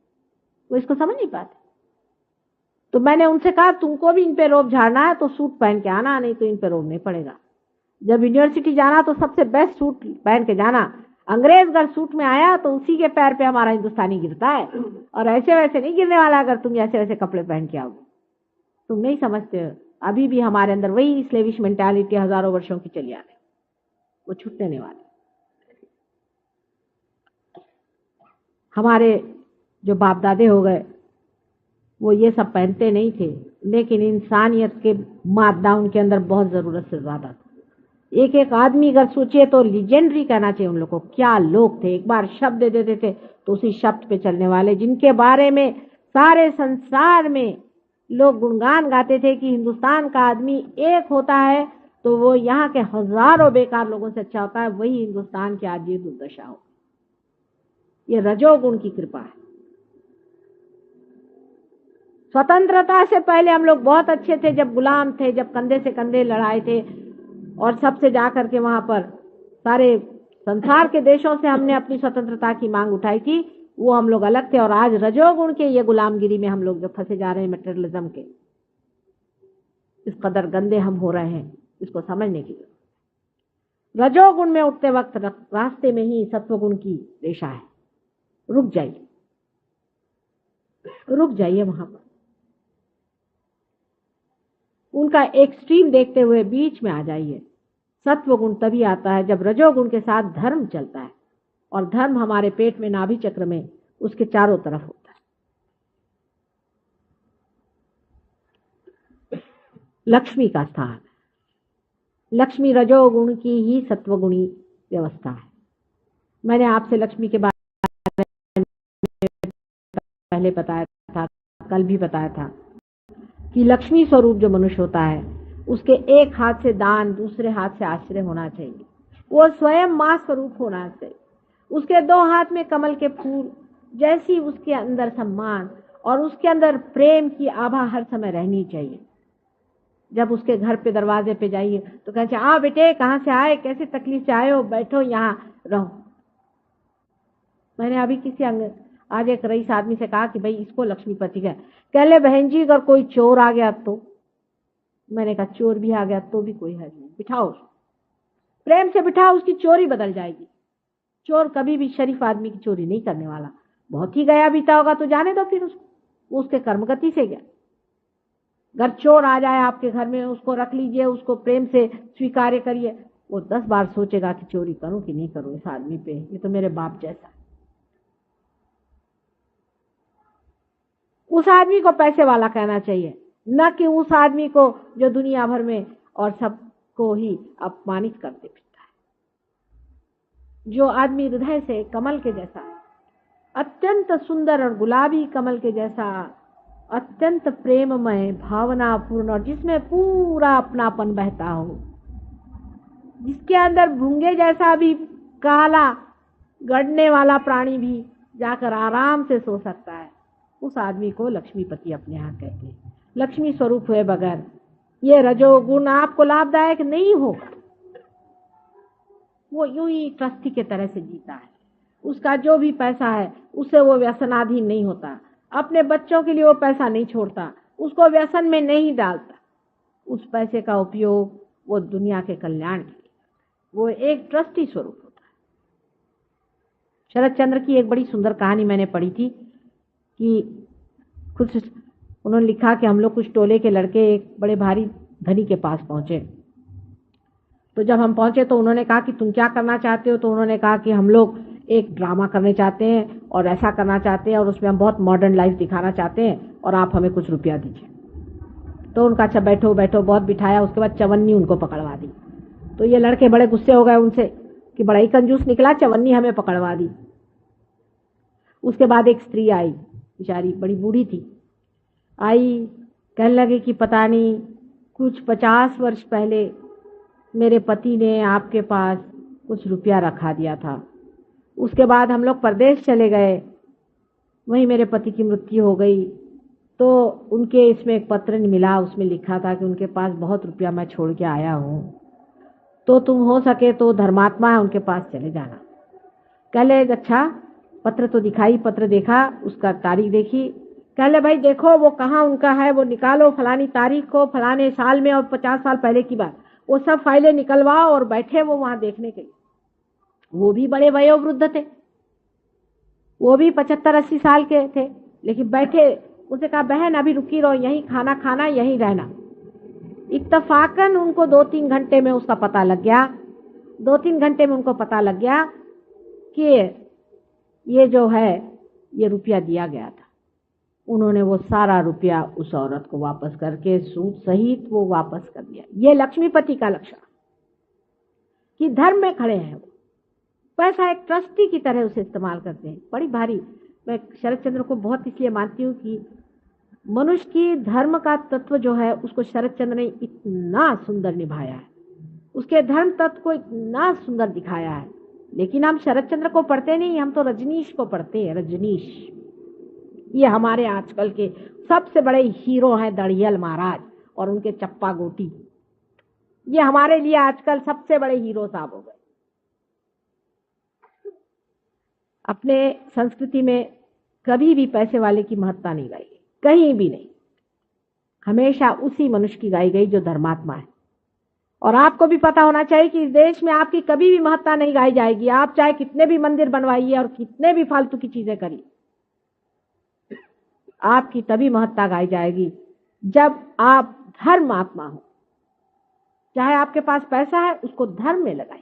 वो इसको समझ नहीं पाते। तो मैंने उनसे कहा तुमको भी इन पे रोब झाड़ना है तो सूट पहन के आना, नहीं तो इन पे रोब नहीं पड़ेगा। जब यूनिवर्सिटी जाना तो सबसे बेस्ट सूट पहन के जाना। अंग्रेज अगर सूट में आया तो उसी के पैर पे हमारा हिंदुस्तानी गिरता है, और ऐसे वैसे नहीं गिरने वाला अगर तुम ऐसे वैसे कपड़े पहन के आओगे। तुम नहीं समझते हो, अभी भी हमारे अंदर वही स्लेविश मेंटालिटी हजारों वर्षों की चली आ रही, वो छूटने नहीं वाली। हमारे जो बाप दादे हो गए वो ये सब पहनते नहीं थे, लेकिन इंसानियत के मादा उनके अंदर बहुत जरूरत से ज्यादा था। एक एक आदमी अगर सोचे तो लीजेंडरी कहना चाहिए उन लोगों को। क्या लोग थे, एक बार शब्द दे देते थे तो उसी शब्द पे चलने वाले, जिनके बारे में सारे संसार में लोग गुणगान गाते थे कि हिंदुस्तान का आदमी एक होता है तो वो यहाँ के हजारों बेकार लोगों से अच्छा होता है। वही हिंदुस्तान की आज ये दुर्दशा हो। ये रजोगुण की कृपा है। स्वतंत्रता से पहले हम लोग बहुत अच्छे थे, जब गुलाम थे, जब कंधे से कंधे लड़ाए थे और सबसे जाकर के वहां पर सारे संसार के देशों से हमने अपनी स्वतंत्रता की मांग उठाई थी, वो हम लोग अलग थे। और आज रजोगुण के ये गुलामगिरी में हम लोग जो फंसे जा रहे हैं, मटेरियलिज्म के, इस कदर गंदे हम हो रहे हैं, इसको समझने की जरूरत। रजोगुण में उठते वक्त रास्ते में ही सत्वगुण की रेशा है। रुक जाइए, रुक जाइए वहां पर, उनका एक्सट्रीम देखते हुए बीच में आ जाइए। सत्वगुण तभी आता है जब रजोगुण के साथ धर्म चलता है, और धर्म हमारे पेट में, नाभि चक्र में, उसके चारों तरफ होता है। लक्ष्मी का स्थान, लक्ष्मी रजोगुण की ही सत्वगुणी व्यवस्था है। मैंने आपसे लक्ष्मी के बारे में पहले बताया था, कल भी बताया था कि लक्ष्मी स्वरूप जो मनुष्य होता है उसके एक हाथ से दान, दूसरे हाथ से आश्रय होना चाहिए। वो स्वयं मां स्वरूप होना चाहिए। उसके दो हाथ में कमल के फूल जैसी उसके अंदर सम्मान और उसके अंदर प्रेम की आभा हर समय रहनी चाहिए। जब उसके घर पे दरवाजे पे जाइए तो कहते आ बेटे, कहाँ से आए, कैसे तकलीफ से आए हो, बैठो यहाँ रहो। मैंने अभी आज एक रईस आदमी से कहा कि भाई इसको लक्ष्मीपति का, कह ले बहन जी अगर कोई चोर आ गया तो। मैंने कहा चोर भी आ गया तो भी कोई हर्ज नहीं, बिठाओ, प्रेम से बिठाओ, उसकी चोरी बदल जाएगी। चोर कभी भी शरीफ आदमी की चोरी नहीं करने वाला। बहुत ही गया बीता होगा तो जाने दो, फिर उसको, उसके कर्मगति से गया। अगर चोर आ जाए आपके घर में, उसको रख लीजिए, उसको प्रेम से स्वीकार करिए। वो 10 बार सोचेगा कि चोरी करूं कि नहीं करूं इस आदमी पे, ये तो मेरे बाप जैसा। उस आदमी को पैसे वाला कहना चाहिए, न कि उस आदमी को जो दुनिया भर में और सबको ही अपमानित करते फिरता है। जो आदमी हृदय से कमल के जैसा, अत्यंत सुंदर और गुलाबी कमल के जैसा, अत्यंत प्रेममय, भावनापूर्ण, और जिसमें पूरा अपनापन बहता हो, जिसके अंदर भूंगे जैसा भी काला गड़ने वाला प्राणी भी जाकर आराम से सो सकता है, उस आदमी को लक्ष्मीपति अपने यहाँ कहते हैं। लक्ष्मी स्वरूप हुए बगैर ये रजोगुण आपको लाभदायक नहीं होगा। वो यूं ही ट्रस्टी के तरह से जीता है। उसका जो भी पैसा है उससे वो व्यसनाधीन नहीं होता। अपने बच्चों के लिए वो पैसा नहीं छोड़ता, उसको व्यसन में नहीं डालता। उस पैसे का उपयोग वो दुनिया के कल्याण के लिए, वो एक ट्रस्टी स्वरूप होता है। शरद चंद्र की एक बड़ी सुंदर कहानी मैंने पढ़ी थी कि खुद उन्होंने लिखा कि हम लोग कुछ टोले के लड़के एक बड़े भारी धनी के पास पहुंचे। तो जब हम पहुंचे तो उन्होंने कहा कि तुम क्या करना चाहते हो? तो उन्होंने कहा कि हम लोग एक ड्रामा करने चाहते हैं और ऐसा करना चाहते हैं और उसमें हम बहुत मॉडर्न लाइफ दिखाना चाहते हैं और आप हमें कुछ रुपया दीजिए। तो उनका अच्छा बैठो बैठो, बहुत बिठाया। उसके बाद चवन्नी उनको पकड़वा दी। तो ये लड़के बड़े गुस्से हो गए उनसे कि बड़ा ही कंजूस निकला, चवन्नी हमें पकड़वा दी। उसके बाद एक स्त्री आई, बेचारी बड़ी बूढ़ी थी, आई, कहने लगे कि पता नहीं कुछ 50 वर्ष पहले मेरे पति ने आपके पास कुछ रुपया रखा दिया था। उसके बाद हम लोग परदेश चले गए, वहीं मेरे पति की मृत्यु हो गई। तो उनके इसमें एक पत्र मिला, उसमें लिखा था कि उनके पास बहुत रुपया मैं छोड़ के आया हूँ, तो तुम हो सके तो धर्मात्मा है उनके पास चले जाना। कह ले अच्छा, पत्र तो दिखाई, पत्र देखा, उसका तारीख देखी। कह ले भाई देखो वो कहाँ उनका है, वो निकालो फलानी तारीख को, फलाने साल में और 50 साल पहले की बात। वो सब फाइलें निकलवाओ और बैठे वो वहां देखने के लिए। वो भी बड़े वयोवृद्ध थे, वो भी 75-80 साल के थे, लेकिन बैठे उसे कहा बहन अभी रुकी रहो, यहीं खाना खाना, यहीं रहना। इत्तफाकन उनको 2-3 घंटे में उसका पता लग गया, 2-3 घंटे में उनको पता लग गया कि ये जो है ये रुपया दिया गया था। उन्होंने वो सारा रुपया उस औरत को वापस करके सूद सहित वो वापस कर दिया। ये लक्ष्मीपति का लक्षण कि धर्म में खड़े हैं। वो पैसा एक ट्रस्टी की तरह उसे इस्तेमाल करते हैं। बड़ी भारी, मैं शरद चंद्र को बहुत इसलिए मानती हूँ कि मनुष्य की धर्म का तत्व जो है उसको शरद चंद्र ने इतना सुंदर निभाया है, उसके धर्म तत्व को इतना सुंदर दिखाया है। लेकिन हम शरद चंद्र को पढ़ते नहीं, हम तो रजनीश को पढ़ते हैं। रजनीश ये हमारे आजकल के सबसे बड़े हीरो हैं, दड़ियल महाराज और उनके चप्पा गोटी। ये हमारे लिए आजकल सबसे बड़े हीरो साहब हो गए। अपने संस्कृति में कभी भी पैसे वाले की महत्ता नहीं गाई गई, कहीं भी नहीं। हमेशा उसी मनुष्य की गाई गई जो धर्मात्मा है। और आपको भी पता होना चाहिए कि इस देश में आपकी कभी भी महत्ता नहीं गाई जाएगी। आप चाहे कितने भी मंदिर बनवाइए और कितने भी फालतू की चीजें करिए, आपकी तभी महत्ता गाई जाएगी जब आप धर्मात्मा हो। चाहे आपके पास पैसा है, उसको धर्म में लगाइए।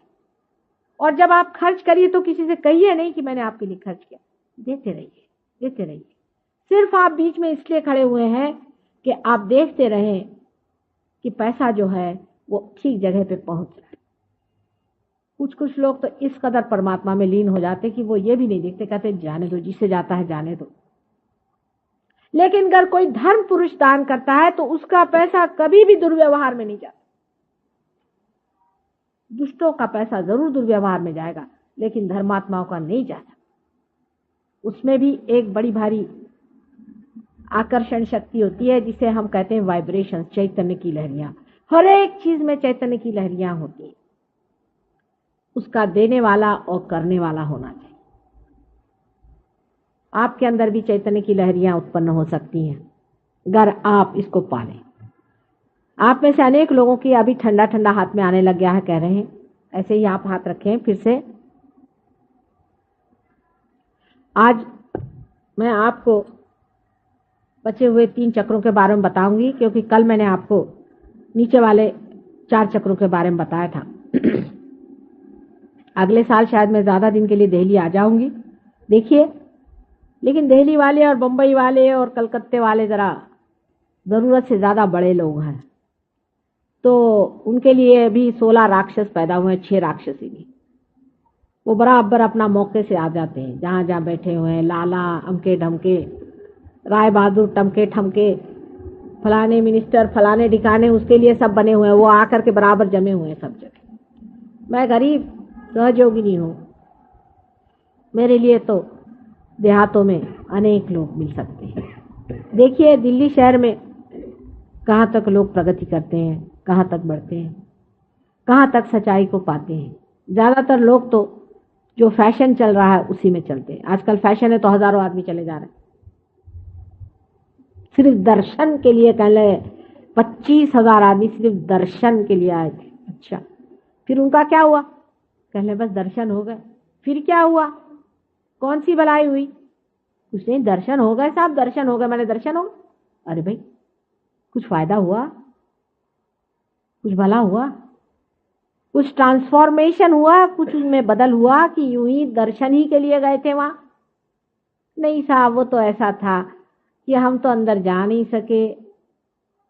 और जब आप खर्च करिए तो किसी से कहिए नहीं कि मैंने आपके लिए खर्च किया। देते रहिए, देते रहिए। सिर्फ आप बीच में इसलिए खड़े हुए हैं कि आप देखते रहें कि पैसा जो है वो ठीक जगह पे पहुंच रहा है। कुछ लोग तो इस कदर परमात्मा में लीन हो जाते कि वो ये भी नहीं देखते, कहते जाने दो, जिससे जाता है जाने दो। लेकिन अगर कोई धर्म पुरुष दान करता है तो उसका पैसा कभी भी दुर्व्यवहार में नहीं जाता। दुष्टों का पैसा जरूर दुर्व्यवहार में जाएगा, लेकिन धर्मात्माओं का नहीं जाता। उसमें भी एक बड़ी भारी आकर्षण शक्ति होती है जिसे हम कहते हैं वाइब्रेशन, चैतन्य की लहरियां। हर एक चीज में चैतन्य की लहरियां होती है। उसका देने वाला और करने वाला होना चाहिए। आपके अंदर भी चैतन्य की लहरियां उत्पन्न हो सकती हैं अगर आप इसको पालें। आप में से अनेक लोगों की अभी ठंडा ठंडा हाथ में आने लग गया है, कह रहे हैं। ऐसे ही आप हाथ रखें फिर से। आज मैं आपको बचे हुए 3 चक्रों के बारे में बताऊंगी, क्योंकि कल मैंने आपको नीचे वाले 4 चक्रों के बारे में बताया था। अगले साल शायद मैं ज्यादा दिन के लिए दिल्ली आ जाऊंगी, देखिए। लेकिन दिल्ली वाले और बंबई वाले और कलकत्ते वाले जरा जरूरत से ज्यादा बड़े लोग हैं, तो उनके लिए भी 16 राक्षस पैदा हुए हैं, 6 राक्षसी भी। वो बराबर अपना मौके से आ जाते हैं, जहां जहां बैठे हुए हैं। लाला अमके ढमके, राय बहादुर टमके ठमके, फलाने मिनिस्टर, फलाने ठिकाने, उसके लिए सब बने हुए हैं। वो आकर के बराबर जमे हुए हैं सब जगह। मैं गरीब सहयोगिनी हूँ, मेरे लिए तो देहातों में अनेक लोग मिल सकते हैं। देखिए दिल्ली शहर में कहाँ तक लोग प्रगति करते हैं, कहाँ तक बढ़ते हैं, कहाँ तक सच्चाई को पाते हैं। ज्यादातर लोग तो जो फैशन चल रहा है उसी में चलते हैं। आजकल फैशन है तो हजारों आदमी चले जा रहे हैं सिर्फ दर्शन के लिए। कह ले 25,000 आदमी सिर्फ दर्शन के लिए आए थे। अच्छा, फिर उनका क्या हुआ? कह ले बस दर्शन हो गए। फिर क्या हुआ? कौन सी भलाई हुई? कुछ नहीं, दर्शन हो गए साहब, दर्शन हो गए, मैंने दर्शन हो। अरे भाई, कुछ फायदा हुआ? कुछ भला हुआ? कुछ ट्रांसफॉर्मेशन हुआ? कुछ उनमें बदल हुआ कि यूं ही दर्शन ही के लिए गए थे वहां? नहीं साहब, वो तो ऐसा था कि हम तो अंदर जा नहीं सके।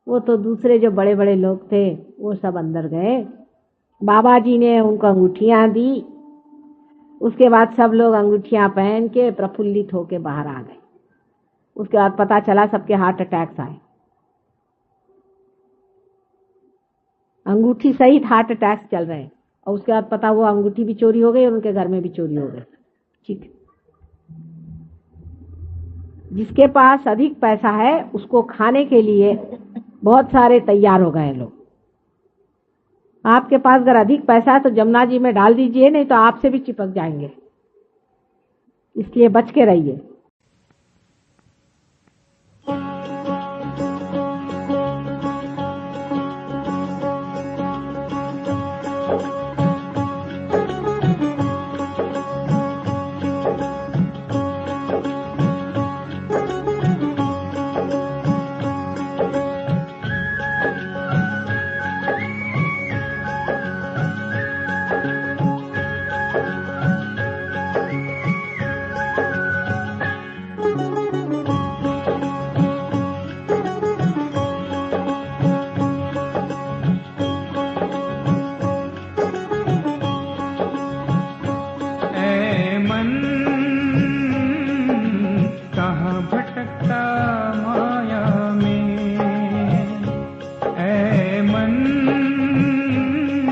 वो तो दूसरे जो बड़े बड़े लोग थे वो सब अंदर गए, बाबा जी ने उनको अंगूठियां दी। उसके बाद सब लोग अंगूठियां पहन के प्रफुल्लित होके बाहर आ गए। उसके बाद पता चला सबके हार्ट अटैक्स आए। अंगूठी सहित हार्ट अटैक्स चल रहे हैं। और उसके बाद पता हुआ अंगूठी भी चोरी हो गई और उनके घर में भी चोरी हो गई। ठीक, जिसके पास अधिक पैसा है उसको खाने के लिए बहुत सारे तैयार हो गए लोग। आपके पास अगर अधिक पैसा है तो जमुना जी में डाल दीजिए, नहीं तो आपसे भी चिपक जाएंगे। इसलिए बच के रहिए।